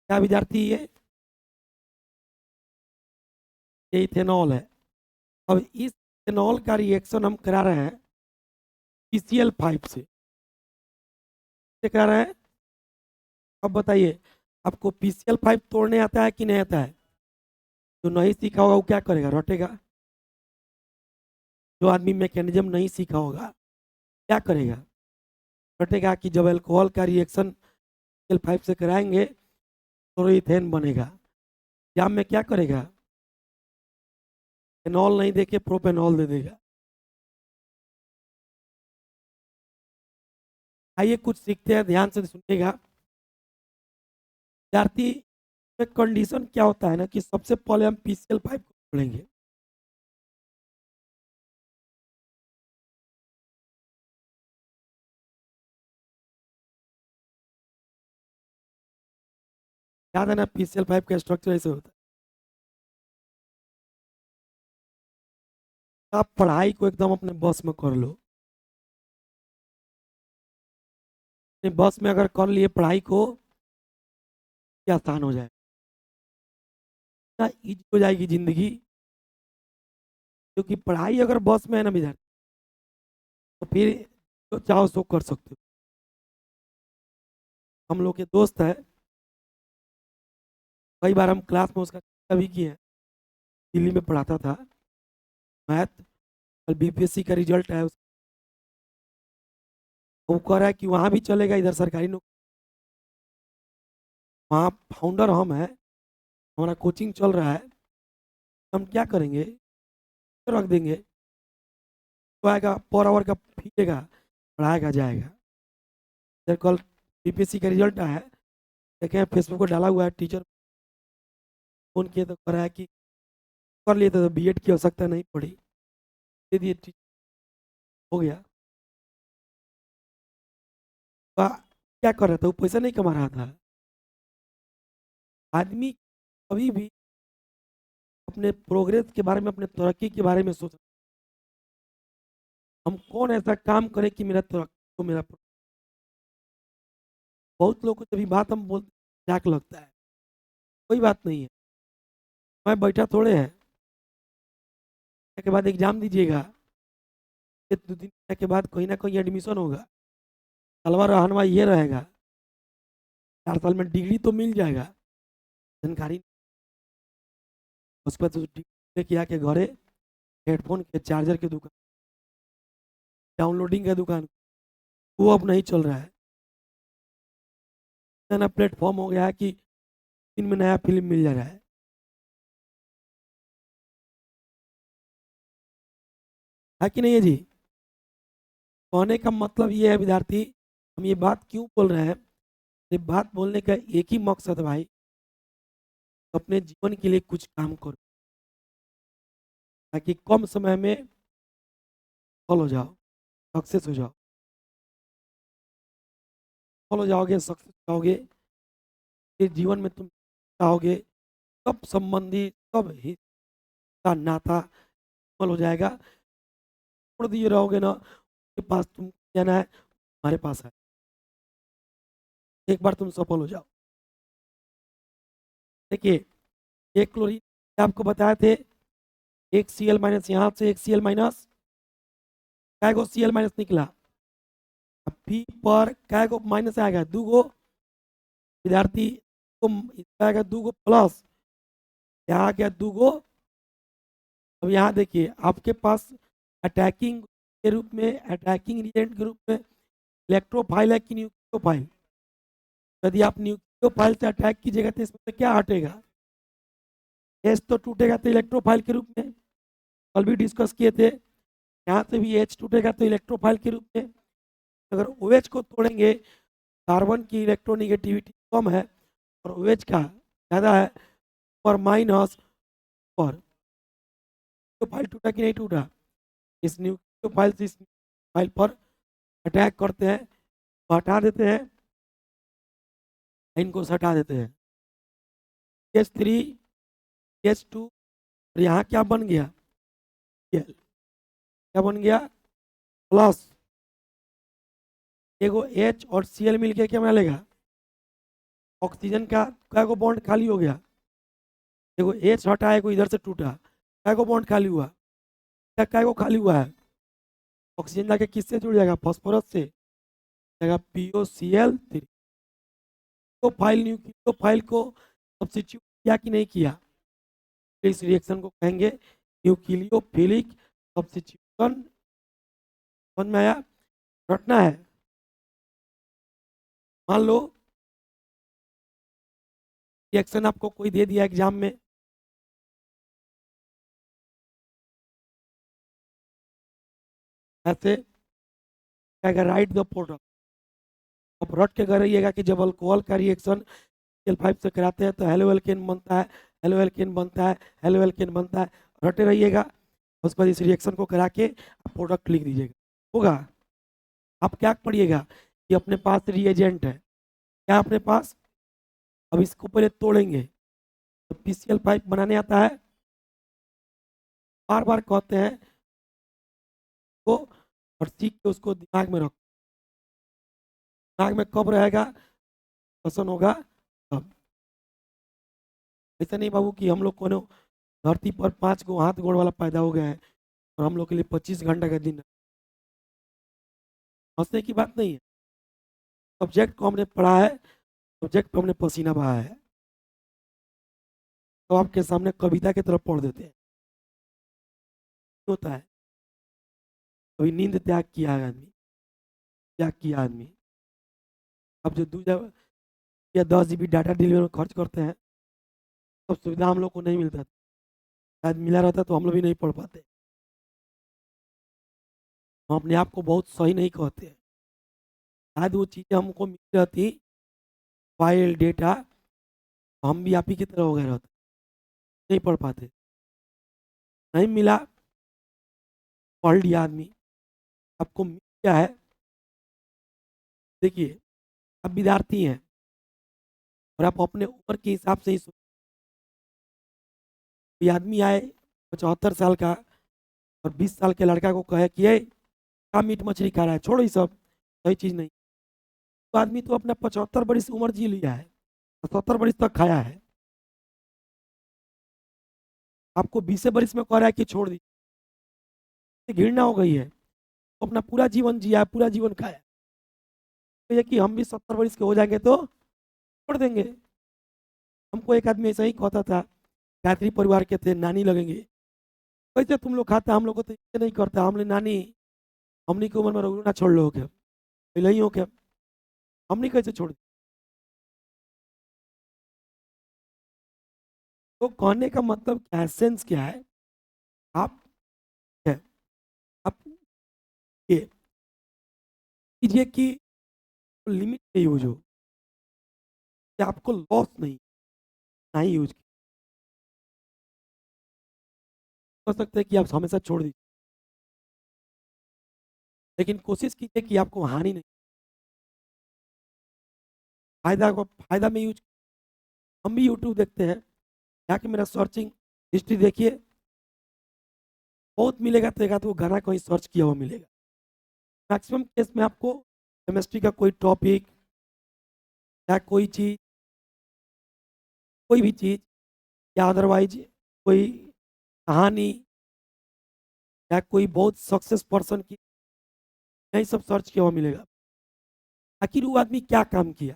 क्या विद्यार्थी? ये इथेनॉल है। अब इस इथेनॉल का रिएक्शन हम करा रहे हैं PCl5 से करा रहे हैं। अब बताइए, आपको PCl5 तोड़ने आता है कि नहीं आता है? जो नहीं सीखा होगा वो क्या करेगा? रटेगा। जो आदमी मैकेनिज्म नहीं सीखा होगा क्या करेगा? रटेगा कि जब अल्कोहल का रिएक्शन PCl5 से कराएंगे तो इथेन बनेगा। जाम में क्या करेगा? एनॉल नहीं देके प्रोपेनॉल दे देगा। आइए कुछ सीखते हैं, ध्यान से सुनिएगा विद्यार्थी। कंडीशन क्या होता है ना कि सबसे पहले हम PCl5 को खोलेंगे। याद है ना, PCl5 का स्ट्रक्चर ऐसे होता है। आप पढ़ाई को एकदम अपने बस में कर लो। अपने बस में अगर कर लिए पढ़ाई को, क्या आसान हो जाए, इजी हो जाएगी जिंदगी। क्योंकि पढ़ाई अगर बस में है ना विद्यार्थी, तो फिर जो चाहो सो कर सकते हो। हम लोग के दोस्त है, कई बार हम क्लास में उसका भी किए हैं। दिल्ली में पढ़ाता था मैथ, कल BPSC का रिजल्ट है। वो कह रहा है कि वहाँ भी चलेगा, इधर सरकारी नौकरी। वहाँ फाउंडर हम है, हमारा कोचिंग चल रहा है। हम क्या करेंगे? तो रख देंगे, तो आएगा पर आवर का फी देगा, पढ़ाएगा जाएगा। इधर कल BPSC का रिजल्ट आया है, देखें फेसबुक पर डाला हुआ है। टीचर फोन किए तो कह रहा है कि कर लिए तो B.Ed की आवश्यकता नहीं पड़ी, दे दिए, हो गया। क्या कर रहा था? वो पैसा नहीं कमा रहा था। आदमी कभी भी अपने प्रोग्रेस के बारे में, अपने तरक्की के बारे में सोच, हम कौन ऐसा काम करें कि मेरा तरक्की को, बहुत लोगों को जब बात हम बोलते मजाक लगता है। कोई बात नहीं है, मैं बैठा थोड़े है। के बाद एग्जाम दीजिएगा, 2 दिन के बाद कहीं ना कहीं एडमिशन होगा, तलवा रहनवा ये रहेगा, 4 साल में डिग्री तो मिल जाएगा। जानकारी उसके बाद लेके आके घरे हेडफोन के चार्जर की दुकान, डाउनलोडिंग का दुकान, वो अब नहीं चल रहा है। नया प्लेटफॉर्म हो गया है कि दिन में नया फिल्म मिल जा रहा है। है कि नहीं है जी? कहने का मतलब ये है विद्यार्थी, हम ये बात क्यों बोल रहे हैं? ये बात बोलने का एक ही मकसद है भाई, अपने जीवन के लिए कुछ काम करो ताकि कम समय में सफल हो जाओ, सक्सेस हो जाओ। सफल हो जाओगे, सक्सेस हो जाओगे, फिर जीवन में तुम चाहोगे सब संबंधी, सब हिस्सा नाता सफल हो जाएगा। छोड़ दिए रहोगे ना, के पास तुम जाना है, हमारे पास है, एक बार तुम सफल हो जाओ। देखिए, एक क्लोरीन आपको बताए थे, एक Cl माइनस यहाँ से एक Cl माइनस, कै गो Cl माइनस निकला? अब P पर कै गो माइनस आएगा? 2 गो विद्यार्थी। तो इसका आएगा 2 गो प्लस, यहाँ आ गया 2 गो। अब यहाँ देखिए आपके पास अटैकिंग के रूप में, अटैकिंग रिएजेंट के रूप में इलेक्ट्रोफाइल है कि न्यूक्लियोफाइल? यदि आप न्यूक्लियोफाइल से अटैक कीजिएगा तो इसमें से क्या हटेगा? एच तो टूटेगा तो इलेक्ट्रोफाइल के रूप में, कल भी डिस्कस किए थे। यहाँ से भी एच टूटेगा तो इलेक्ट्रोफाइल के रूप में। अगर ओ एच को तोड़ेंगे, कार्बन की इलेक्ट्रोनिगेटिविटी कम है और ओ एच का ज़्यादा है, पर माइनस पर तो फाइल टूटा कि नहीं टूटा? इस न्यूक्लियोफाइल से इस फाइल पर अटैक करते हैं, तो हटा देते हैं, इनको हटा देते हैं। H3 H2 और यहाँ क्या बन गया? Cl। क्या बन गया? प्लस एगो H और Cl मिलके क्या बना लेगा? ऑक्सीजन का क्या को बॉन्ड खाली हो गया? एगो H हटा, एगो इधर से टूटा, क्या को बॉन्ड खाली हुआ? क्या को खाली हुआ है? ऑक्सीजन जाके किससे जुड़ जाएगा? फास्फोरस से जाएगा, POCl3। तो फाइल न्यूक्लियो फाइल को सब्स्टिट्यूट किया कि नहीं किया? इस रिएक्शन को कहेंगे न्यूक्लियोफिलिक सब्स्टिट्यूशन। समझ में आया? रटना है। मान लो रिएक्शन आपको कोई दे दिया एग्जाम में, ऐसे कहेगा राइट द प्रोडक्ट। अब रट के कर रहिएगा कि जब अल्कोहल का रिएक्शन Cl5 से कराते हैं तो हेलो एल्केन बनता है, हेलो एल्केन बनता है, हेलो एल्केन बनता है, रटे रहिएगा। उसके बाद इस रिएक्शन को करा के आप प्रोडक्ट लिख दीजिएगा, होगा। आप क्या पढ़िएगा कि अपने पास रिएजेंट है, क्या अपने पास? अब इसको पहले तोड़ेंगे, तो PCl5 बनाने आता है, बार बार कहते हैं को, और सीख के उसको दिमाग में रखो। दिमाग में कब रहेगा? पसंद होगा तब। ऐसा नहीं बाबू कि हम लोग को धरती पर 5 गो हाथ गोड़ वाला पैदा हो गया है और हम लोग के लिए 25 घंटा का दिन है। हंसने की बात नहीं है। सब्जेक्ट को हमने पढ़ा है, सब्जेक्ट पे हमने पसीना बहाया है, तो आपके सामने कविता की तरफ पढ़ देते हैं। होता है अभी नींद त्याग किया है आदमी, त्याग किया आदमी। अब जो 2 या 10 GB डाटा डिलीवर में खर्च करते हैं, सब सुविधा हम लोग को नहीं मिलता। शायद मिला रहता तो हम लोग भी नहीं पढ़ पाते। हम अपने आप को बहुत सही नहीं कहते हैं। शायद वो चीज़ें हमको मिल जाती, फाइल डेटा, तो हम भी आप ही की तरह हो गए रहते, नहीं पढ़ पाते। नहीं मिला, पढ़ लिया आदमी, आपको मिल गया है। देखिए, आप विद्यार्थी हैं और आप अपने उम्र के हिसाब से ही कोई आदमी आए 75 साल का और 20 साल के लड़का को कहे कि ये क्या मीट मछली खा रहा है, छोड़ो ये सब, सही चीज़ नहीं। तो आदमी तो अपना 75 बरिस उम्र जी लिया है, 70 बरिस तक खाया है। आपको 20 बरिस में कह रहा है कि छोड़ दीजिए, घृणा हो गई है। तो अपना पूरा जीवन जिया है, पूरा जीवन खाया। तो ये कि हम भी 70 बरिस के हो जाएंगे तो छोड़ देंगे। हमको एक आदमी ऐसा ही कहता था, गायत्री परिवार के थे, नानी लगेंगे। कैसे तुम लोग खाता, हम लोग को तो ये नहीं करता। हमने नानी, हमनी की उम्र में रघुना छोड़ लो क्या, पहले ही हो क्या, हमनी कैसे छोड़? तो कहने का मतलब एसेंस क्या है? आप क्या? आप ये कीजिए कि लिमिट में यूज हो, कि आपको लॉस नहीं ना ही यूज कर सकते हैं कि आप हमेशा छोड़ दीजिए, लेकिन कोशिश कीजिए कि आपको हानि नहीं, फायदा में यूज। हम भी यूट्यूब देखते हैं, जाके मेरा सर्चिंग हिस्ट्री देखिए, बहुत मिलेगा तो एक आध वो गाना कहीं सर्च किया हुआ मिलेगा। मैक्सिमम केस में आपको केमिस्ट्री का कोई टॉपिक या कोई चीज़, कोई भी चीज़, या अदरवाइज कोई कहानी या कोई बहुत सक्सेस पर्सन की, यही सब सर्च किया हुआ मिलेगा। आखिर वो आदमी क्या काम किया,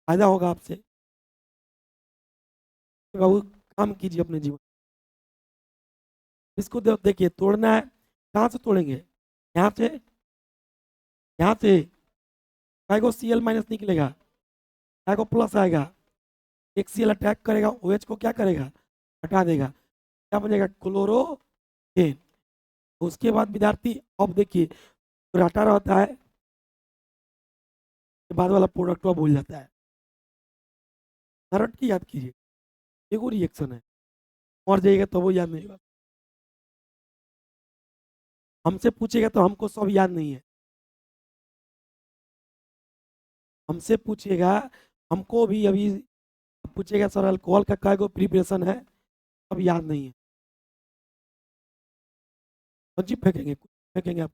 फायदा होगा आपसे, कि बाबू काम कीजिए अपने जीवन। इसको देखिए, तोड़ना है, कहाँ से तोड़ेंगे? यहाँ से, यहाँ से काय को Cl माइनस निकलेगा, काय को प्लस आएगा, एक Cl अटैक करेगा, OH को क्या करेगा? हटा देगा, क्या बनेगा? क्लोरोफेन। उसके बाद विद्यार्थी अब देखिए, तो हटा रहता है, के बाद वाला प्रोडक्ट भूल जाता है। करंट की याद कीजिए, एगो रिएक्शन है, मर जाइएगा तो वो याद नहीं होगा। हमसे पूछेगा तो हमको सब याद नहीं है, हमसे पूछेगा, हमको भी अभी पूछेगा सर अल्कोहल का काय को प्रिपरेशन है, अब याद नहीं है, सब्जी फेंकेंगे, कुछ फेंकेंगे, आप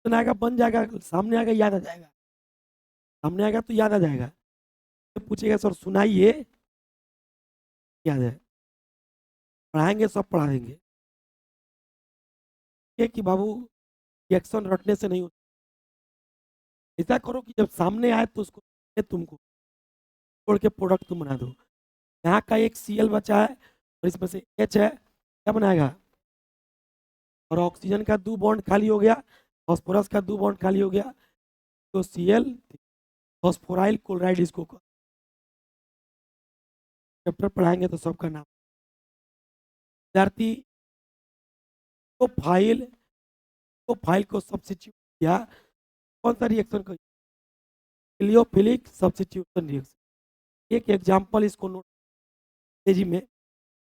आएगा बन जाएगा, सामने आएगा याद आ जाएगा, सामने आएगा तो याद आ जाएगा। तो पूछेगा सर सुनाइए, याद है, पढ़ाएंगे सब पढ़ा देंगे। ये कि बाबू रिएक्शन रटने से नहीं होता, ऐसा करो कि जब सामने आए तो उसको तुमको छोड़ के प्रोडक्ट तुम बना दो। यहाँ का एक Cl बचा है और इसमें से H है, क्या बनाएगा? और ऑक्सीजन का 2 बॉन्ड खाली हो गया, फास्फोरस का 2 बॉन्ड खाली हो गया, तो Cl फॉस्फोराइल क्लोराइड इसको चैप्टर पढ़ाएंगे तो सबका नाम। विद्यार्थी तो फाइल को सब्सिट्यूट किया, कौन सा रिएक्शन को? इलियोफिलिक सब्सिट्यूशन रिएक्शन। एक एग्जांपल इसको नोट, तेजी में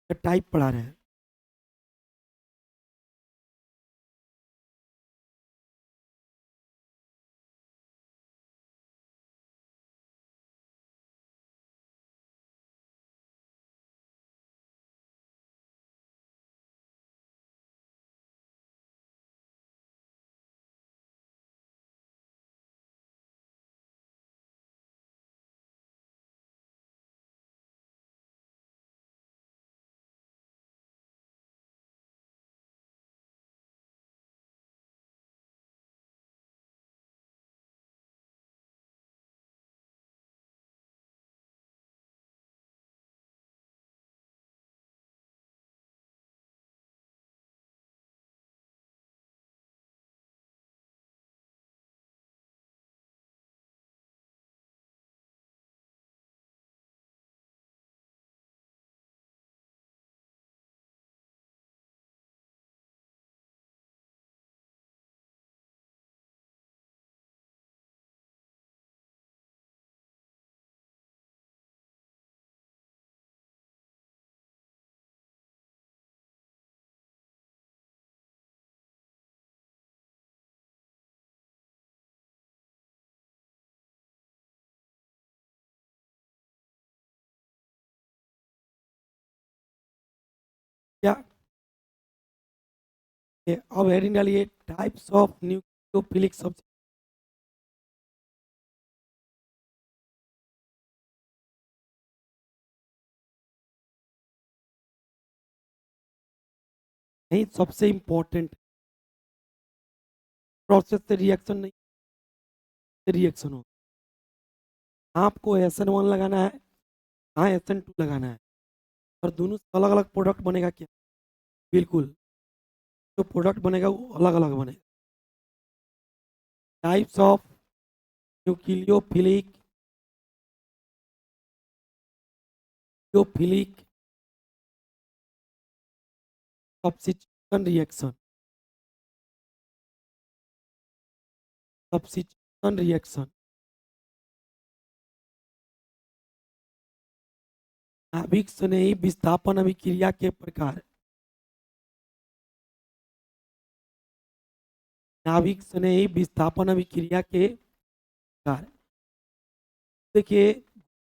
टाइप पढ़ा रहे हैं। क्या अब हेडिंग डालिए, टाइप्स ऑफ न्यूक्लियोफिलिक सब्सिट्यूशन। नहीं, सबसे इंपॉर्टेंट प्रोसेस से रिएक्शन नहीं, रिएक्शन हो। आपको SN1 लगाना है, हाँ SN2 लगाना है, और दोनों अलग अलग प्रोडक्ट बनेगा क्या? बिल्कुल, जो प्रोडक्ट बनेगा वो अलग अलग बनेगा। Types of nucleophilic substitution reaction, substitution reaction, नाभिक स्नेही विस्थापन अभिक्रिया के प्रकार, नाभिक स्नेही विस्थापन अभिक्रिया के प्रकार। देखिए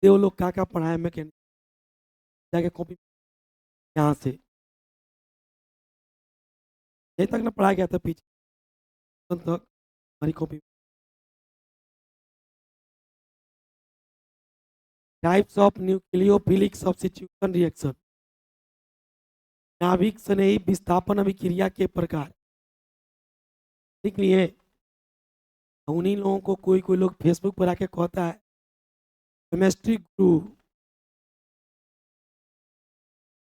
देव लोग क्या पढ़ाए मैकेनिक, जाके कॉपी यहाँ से यहीं तक ना पढ़ाया गया था पीछे तक हमारी copy. Types of nucleophilic substitution reaction, नाभिक स्नेही विस्थापन अभिक्रिया के प्रकार। देख लिए उन्हीं लोगों को कोई कोई लोग फेसबुक पर आके कहता है chemistry Guru,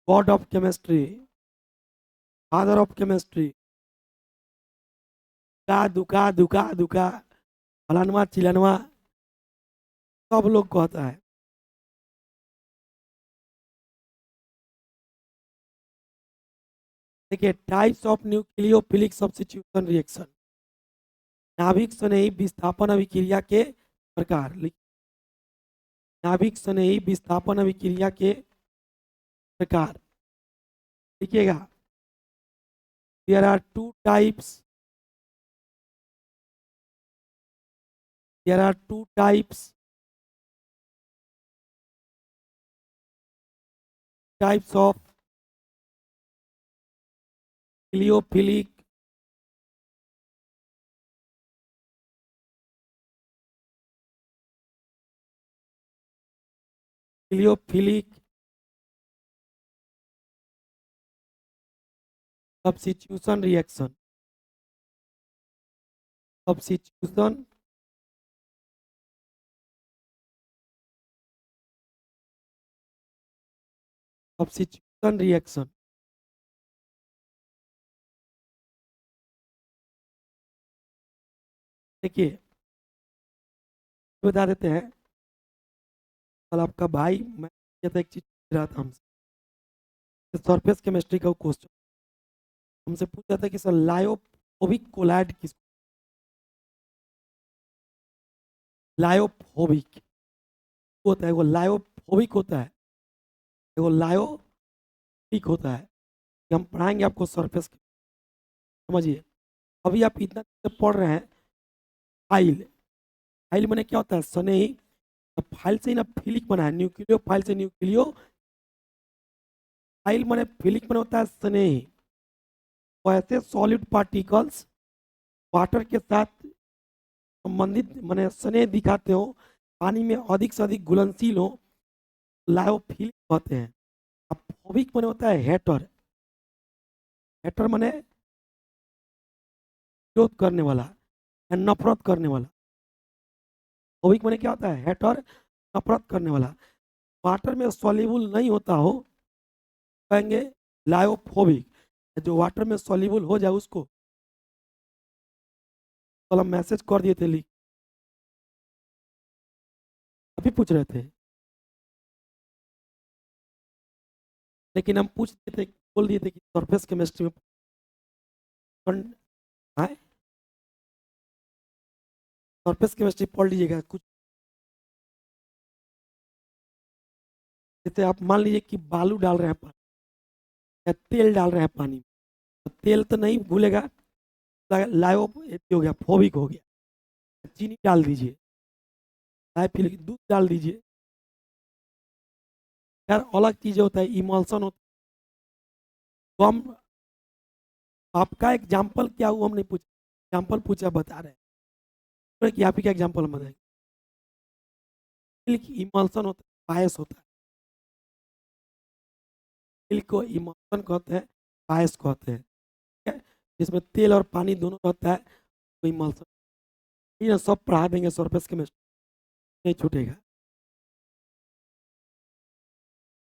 God of chemistry, father of chemistry, का दुका दुका दुका फलानवा चिलनवा सब लोग कहता है। देखिए types of nucleophilic substitution reaction, नाभिक स्नेही विस्थापन अभिक्रिया के प्रकार। नाभिक स्नेही विस्थापन अभिक्रिया के प्रकार लिखिएगा। There are two types, there are two types, types of nucleophilic nucleophilic substitution reaction, substitution substitution reaction. देखिए बता देते हैं। कल आपका भाई मैं कहता एक चीज पूछ रहा था हमसे, सरफेस केमिस्ट्री का क्वेश्चन हमसे पूछा था कि सर लायोफोबिक कोलाइड किस, लायोफोबिक होता है, वो लायोफोबिक होता है, वो लायोफिक होता है। कि हम पढ़ाएंगे आपको सरफेस, समझिए। अभी आप इतना पढ़ रहे हैं फाइल, फाइल मैंने क्या होता है स्नेही, फाइल से ही ना फिलिक बना है, न्यूक्लियो फाइल से न्यूक्लियो फाइल मैंने फिलिक में होता है स्नेही। तो ऐसे सॉलिड पार्टिकल्स वाटर के साथ संबंधित मैंने स्नेह दिखाते हो, पानी में अधिक से अधिक घुलनशील हो, लायोफिलिक कहते हैं। अब फोबिक मैंने होता है हेटर, हेटर मैंने विरोध करने वाला या नफरत करने वाला। फोबिक मैंने क्या होता है हेटर, नफरत करने वाला। वाटर में सॉल्युबल नहीं होता हो कहेंगे लायोफोबिक, जो वाटर में सॉल्युबल हो जाए उसको। कल हम मैसेज कर दिए थे लिख, अभी पूछ रहे थे, लेकिन हम पूछ दिए थे, बोल दिए थे कि सरफेस केमिस्ट्री में सरफेस केमिस्ट्री पढ़ लीजिएगा कुछ। जैसे आप मान लीजिए कि बालू डाल रहे हैं पानी या तेल डाल रहे हैं पानी में, तो तेल तो नहीं घुलेगा, लायो हो गया, फोबिक हो गया। चीनी डाल दीजिए, फिर दूध डाल दीजिए, यार अलग चीज होता है, इमल्सन होता है। तो हम आपका एग्जाम्पल क्या हुआ हम नहीं पूछा, एग्जाम्पल पूछा बता रहे हैं कि आप ही का एग्जाम्पल हम बताएंगे। मिल्क इमल्सन होता है, पायस होता है, मिल्क को इमल्सन कहते हैं, पायस कहते हैं, ठीक है? जिसमें तेल और पानी दोनों रहता है तो इमल्सन। ये सब पढ़ा देंगे सरफेस केमिस्ट्री, नहीं छूटेगा।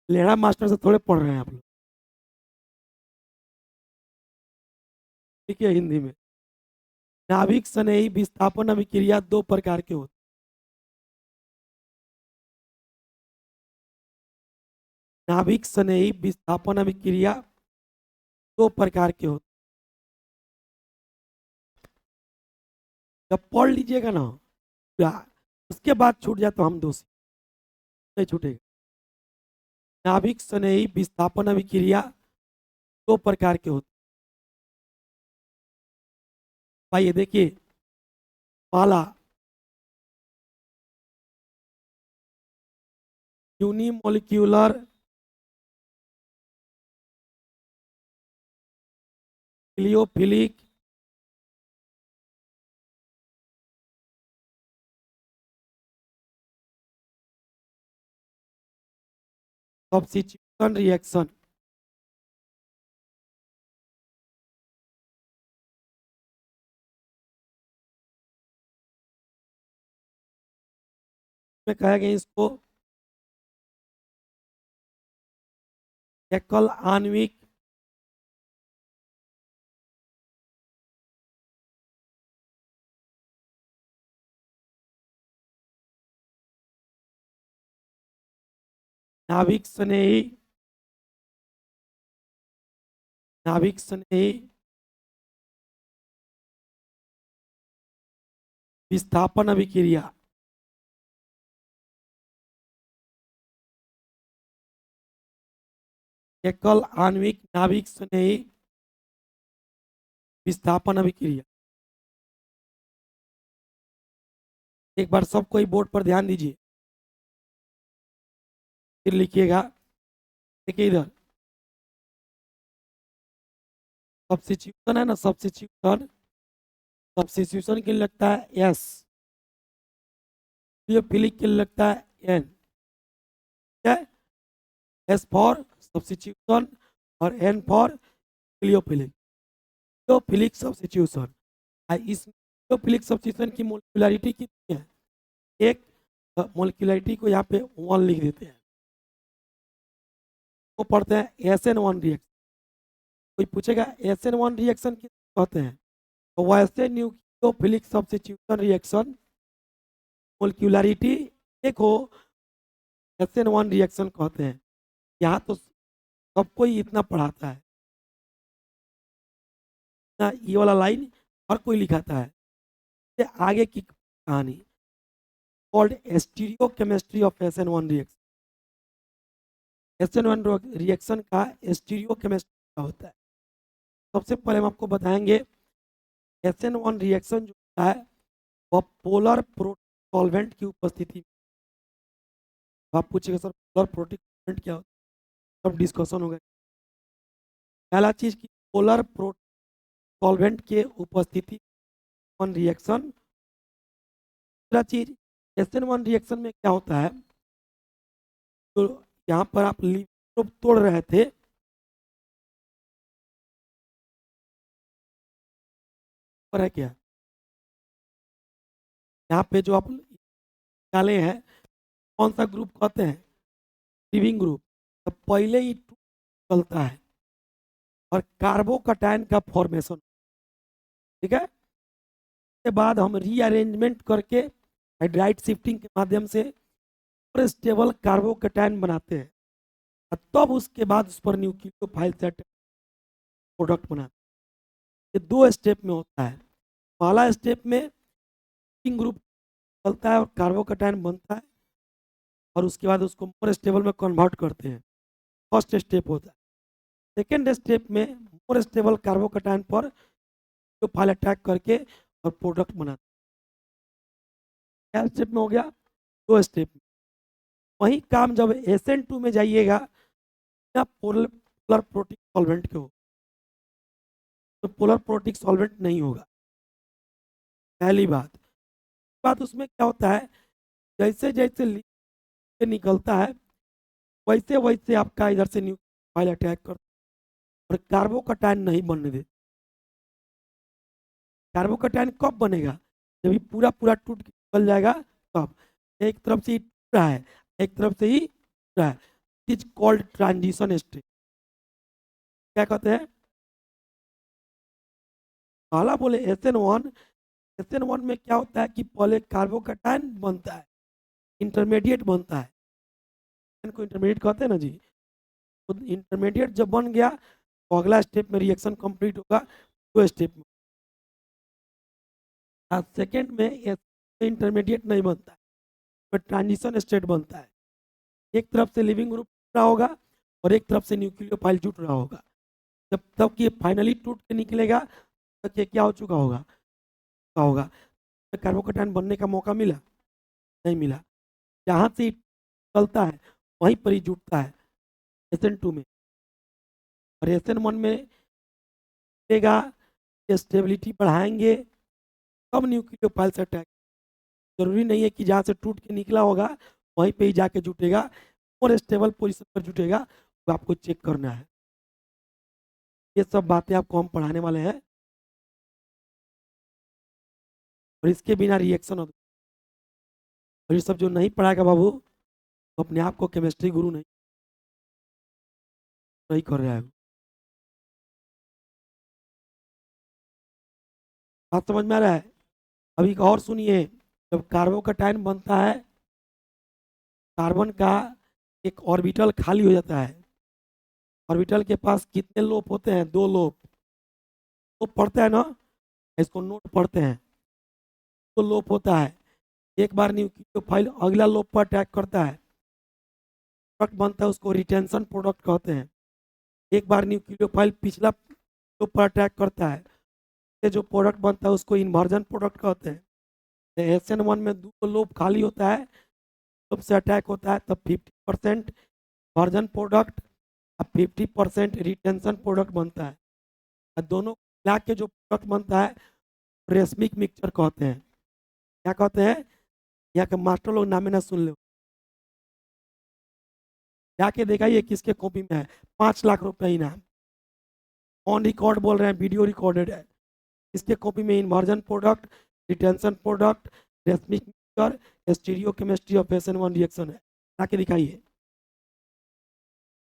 लेड़ा मास्टर से थोड़े पढ़ रहे हैं आप लोग, ठीक है? हिंदी में नाभिक स्नेही विस्थापन अभिक्रिया दो प्रकार के होते हैं। नाभिक स्नेही विस्थापन अभिक्रिया दो प्रकार के होते हैं। जब पढ़ लीजिएगा ना उसके बाद छूट जाए तो हम दोषी नहीं छूटेगा। नाभिक स्नेही विस्थापन अभिक्रिया दो प्रकार के होते हैं। भाई देखिए पहला यूनिमोलिक्यूलर क्लियोफिलिक सब्स्टिट्यूशन रिएक्शन। में कहा गया इसको एकल आणविक नाभिक स्नेही विस्थापन अभिक्रिया। एकल आणविक नाभिक स्नेही विस्थापन अभिक्रिया। एक बार सब कोई बोर्ड पर ध्यान दीजिए, फिर लिखिएगा। देखिए इधर सब्स्टिट्यूशन है ना, सब्स्टिट्यूशन सब्स्टिट्यूशन के लिए लगता है एस, क्लियोफिलिक के लिए लगता है एन। ठीक है, एस फॉर सब्स्टिट्यूशन और एन फॉर क्लियोफिलिक। क्लियोफिलिक सब्स्टिट्यूशन, इस क्लियोफिलिक सब्स्टिट्यूशन की मोलिकुलरिटी कितनी है? एक मोलिकुलरिटी को यहाँ पे 1 लिख देते हैं, वो पढ़ते हैं SN1 रिएक्शन। कोई पूछेगा SN1 रिएक्शन किस कहते हैं, तो वैसे न्यूक्लियोफिलिक सब्स्टिट्यूशन रिएक्शन मोलिकुलरिटी एक हो SN1 रिएक्शन कहते हैं। यहाँ तो सबको ही इतना पढ़ाता है ना, ये वाला लाइन हर कोई लिखाता है। ये आगे की कहानी called stereochemistry of SN1 reaction. SN1 reaction का स्टीरियोकेमिस्ट्री क्या होता है? सबसे पहले हम आपको बताएंगे SN1 रिएक्शन जो होता है वह पोलर प्रोटीन सॉल्वेंट की उपस्थिति में। आप पूछेगा सर पोलर प्रोटीन सॉल्वेंट क्या होता है, सब डिस्कशन होगा। पहला चीज की पोलर प्रोटीन सॉल्वेंट के उपस्थिति में रिएक्शन। दूसरा चीज SN1 रिएक्शन में क्या होता है, तो यहाँ पर आप लिप तोड़ रहे थे, पर है क्या यहाँ पे जो आप डाले हैं कौन सा ग्रुप कहते हैं? Leaving group. तो पहले ही चलता है और कार्बोकैटायन का फॉर्मेशन। ठीक है, उसके बाद हम रीअरेंजमेंट करके हाइड्राइड शिफ्टिंग के माध्यम से और स्टेबल कार्बोकैटायन बनाते हैं, और तब उसके बाद उस पर न्यूक्लियोफाइल सेट प्रोडक्ट बनाते हैं। ये 2 स्टेप में होता है। पहला स्टेप में ग्रुप चलता है और कार्बोकैटायन बनता है, और उसके बाद उसको मोर स्टेबल में कन्वर्ट करते हैं। फर्स्ट स्टेप होता है। सेकेंड स्टेप में मोर स्टेबल कार्बोकैटायन पर जो फाइल अटैक करके और प्रोडक्ट बनाते हैं। क्या स्टेप में हो गया? 2 स्टेप में। वही काम जब SN2 में जाइएगा या पोलर प्रोटीन सॉल्वेंट के हो, तो पोलर प्रोटीन सॉल्वेंट नहीं होगा। पहली बात उसमें क्या होता है, जैसे जैसे निकलता है वैसे वैसे आपका इधर से न्यूक्लियोफाइल अटैक कर और कार्बोकैटायन नहीं बनने दे। कार्बोकैटायन कब बनेगा? जब ये पूरा पूरा टूट के निकल जाएगा तब। एक तरफ से ही टूट रहा है, एक तरफ से ही टूट रहा है, इज कॉल्ड ट्रांजिशन स्टेट। क्या कहते हैं? पहला बोले SN1 में क्या होता है कि पहले कार्बोकैटायन बनता है, इंटरमीडिएट बनता है, को इंटरमीडिएट कहते हैं ना जी। तो इंटरमीडिएट जब बन गया तो अगला स्टेप में रिएक्शन कंप्लीट होगा 2 स्टेप में। सेकेंड में इंटरमीडिएट नहीं बनता है, तो ट्रांजिशन स्टेट बनता है। एक तरफ से लिविंग ग्रुप जुड़ रहा होगा और एक तरफ से न्यूक्लियोफाइल जुड़ रहा होगा। जब तक ये फाइनली टूट के निकलेगा तक ये क्या हो चुका होगा, क्या होगा, कार्बोकेटायन बनने का मौका मिला, नहीं मिला। जहाँ से चलता है वहीं पर ही जुटता है SN2 में, और SN1 में मिलेगा। स्टेबिलिटी बढ़ाएंगे तब न्यूक्लियोफाइल से अटैक। जरूरी नहीं है कि जहाँ से टूट के निकला होगा वहीं पे ही जाके जुटेगा, और स्टेबल पोजीशन पर जुटेगा, तो आपको चेक करना है। ये सब बातें आपको हम पढ़ाने वाले हैं, और इसके बिना रिएक्शन होता। और ये सब जो नहीं पढ़ाएगा बाबू, तो अपने आप को केमिस्ट्री गुरु नहीं कर रहा है। बात समझ में आ रहा है? अभी एक और सुनिए। जब कार्बोकेटायन बनता है, कार्बन का एक ऑर्बिटल खाली हो जाता है। ऑर्बिटल के पास कितने लोप होते हैं? 2 लोप। तो पढ़ते हैं ना, इसको नोट पढ़ते हैं। तो लोप होता है, एक बार न्यूक्लियोफाइल अगला लोप पर अटैक करता है, प्रोडक्ट बनता है, उसको रिटेंशन प्रोडक्ट कहते हैं। एक बार न्यूक्लियोफाइल पिछला लोप पर अटैक करता है, ये जो प्रोडक्ट बनता है उसको इन्वर्जन प्रोडक्ट कहते हैं। SN1 में 2 लोप खाली होता है, तब से अटैक होता है, तब 50% वर्जन प्रोडक्ट और 50% रिटेंशन प्रोडक्ट बनता है। और दोनों मिला के जो प्रोडक्ट बनता है रेसमिक मिक्सचर कहते हैं। क्या कहते हैं? यहाँ के मास्टर लोग नामे ना सुन लो, जाके देखा ये किसके कॉपी में है। 5 लाख रुपए इनाम, ऑन रिकॉर्ड बोल रहे हैं, वीडियो रिकॉर्डेड है। इसके कॉपी में inversion product, retention product, racemic mixture, stereo chemistry of SN1 reaction है। जाके दिखाइए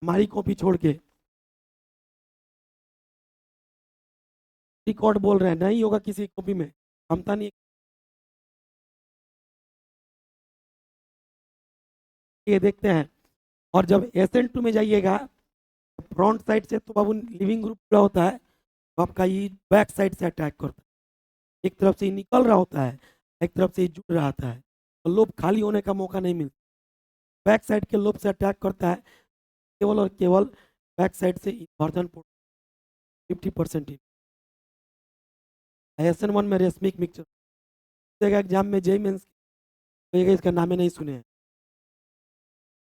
हमारी कॉपी छोड़ के। रिकॉर्ड बोल रहे हैं, नहीं होगा किसी कॉपी में, क्षमता नहीं। ये देखते हैं। और जब SN2 में जाइएगा, फ्रंट साइड से तो बाबू लिविंग ग्रुप पूरा होता है, तो आपका ये बैक साइड से अटैक करता है। एक तरफ से ही निकल रहा होता है, एक तरफ से ही जुड़ रहा होता है, तो लोब खाली होने का मौका नहीं मिलता। बैक साइड के लोब से अटैक करता है, केवल और केवल बैक साइड से इन्वर्जन 50%। SN1 में रेसमिक मिक्सचर एग्जाम में जेई मेंस इसका नाम ही नहीं सुने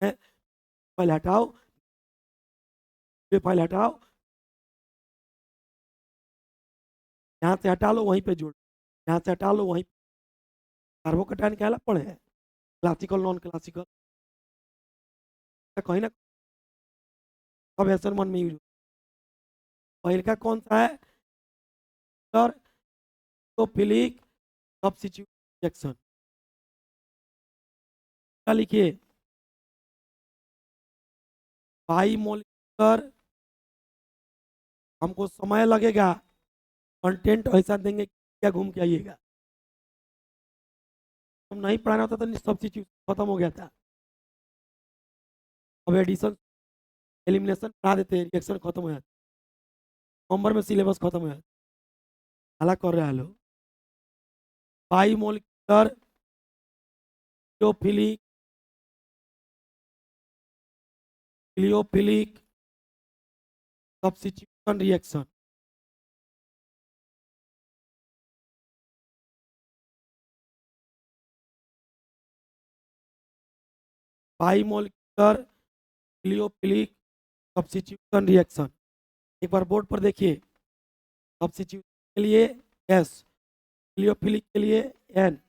हैं। फाइल हटाओ, ये फाइल हटाओ, यहाँ से हटा लो वहीं पे जोड़, यहाँ से हटा लो वहीं। कार्बोकेटायन क्या अलग पड़े हैं, क्लासिकल नॉन क्लासिकल, कहीं ना सब SN1 में यूज। पहले का कौन सा है सर? तो फिलिक सब्स्टिट्यूट रिएक्शन। क्या लिखिए? बाई मोलिकुलर, हमको समय लगेगा, कंटेंट ऐसा देंगे क्या घूम के आइएगा। हम नहीं पढ़ाना होता तो सब्स्टिट्यूट खत्म हो गया था। अब एडिशन एलिमिनेशन पढ़ा देते, रिएक्शन खत्म हो जाता, नवंबर में सिलेबस खत्म हो जाता। हालांकि कर रहे हैं लोग। Bimolecular philic nucleophilic substitution reaction. Bimolecular nucleophilic substitution reaction. एक बार बोर्ड पर देखिए। सब्स्टिट्यूट के लिए एस, क्लियोफिलिक के लिए एन।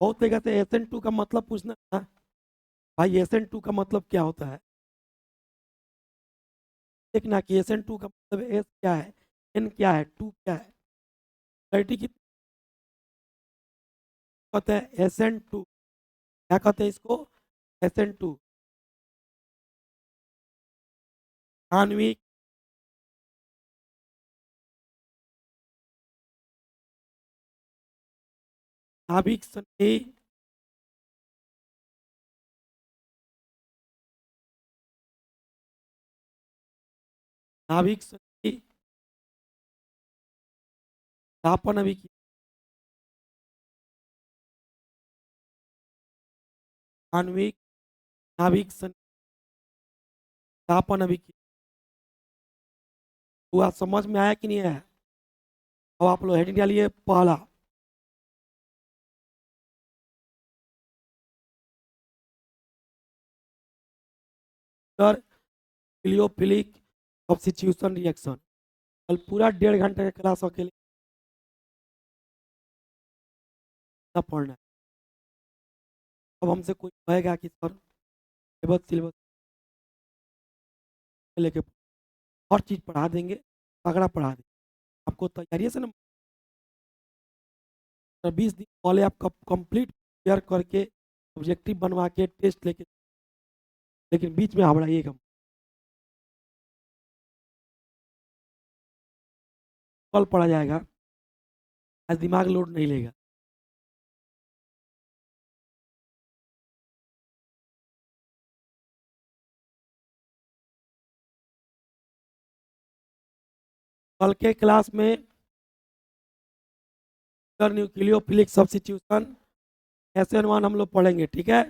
बहुत जगह से SN2 का मतलब पूछना था भाई, SN2 का मतलब क्या होता है। देखना कि SN2 का मतलब एस क्या है, एन क्या है, टू क्या है। क्लैरिटी की कहते हैं SN2, क्या कहते हैं इसको? SN2 आणविक नाभिक संधि नाभिक संधि स्थापन अभी की, आणविक नाभिक स्थापन अभी की। हुआ समझ में आया कि नहीं आया? अब आप लोग हेडिंग डालिए पहला। Sir nucleophilic substitution reaction. कल पूरा 1.5 घंटे का क्लास अकेले ना पढ़ना है। अब हमसे कोई कहेगा कि सर सिलेबस सिलेबस लेके हर चीज़ पढ़ा देंगे, तगड़ा पढ़ा देंगे, आपको तैयारी से ना 20 दिन पहले आप कंप्लीट तैयार करके ऑब्जेक्टिव बनवा के टेस्ट लेके, लेकिन बीच में हबड़ाइएगा। कल पढ़ा जाएगा, आज दिमाग लोड नहीं लेगा। कल के क्लास में न्यूक्लियोफिलिक सब्स्टिट्यूशन ऐसे अनुमान हम लोग पढ़ेंगे, ठीक है।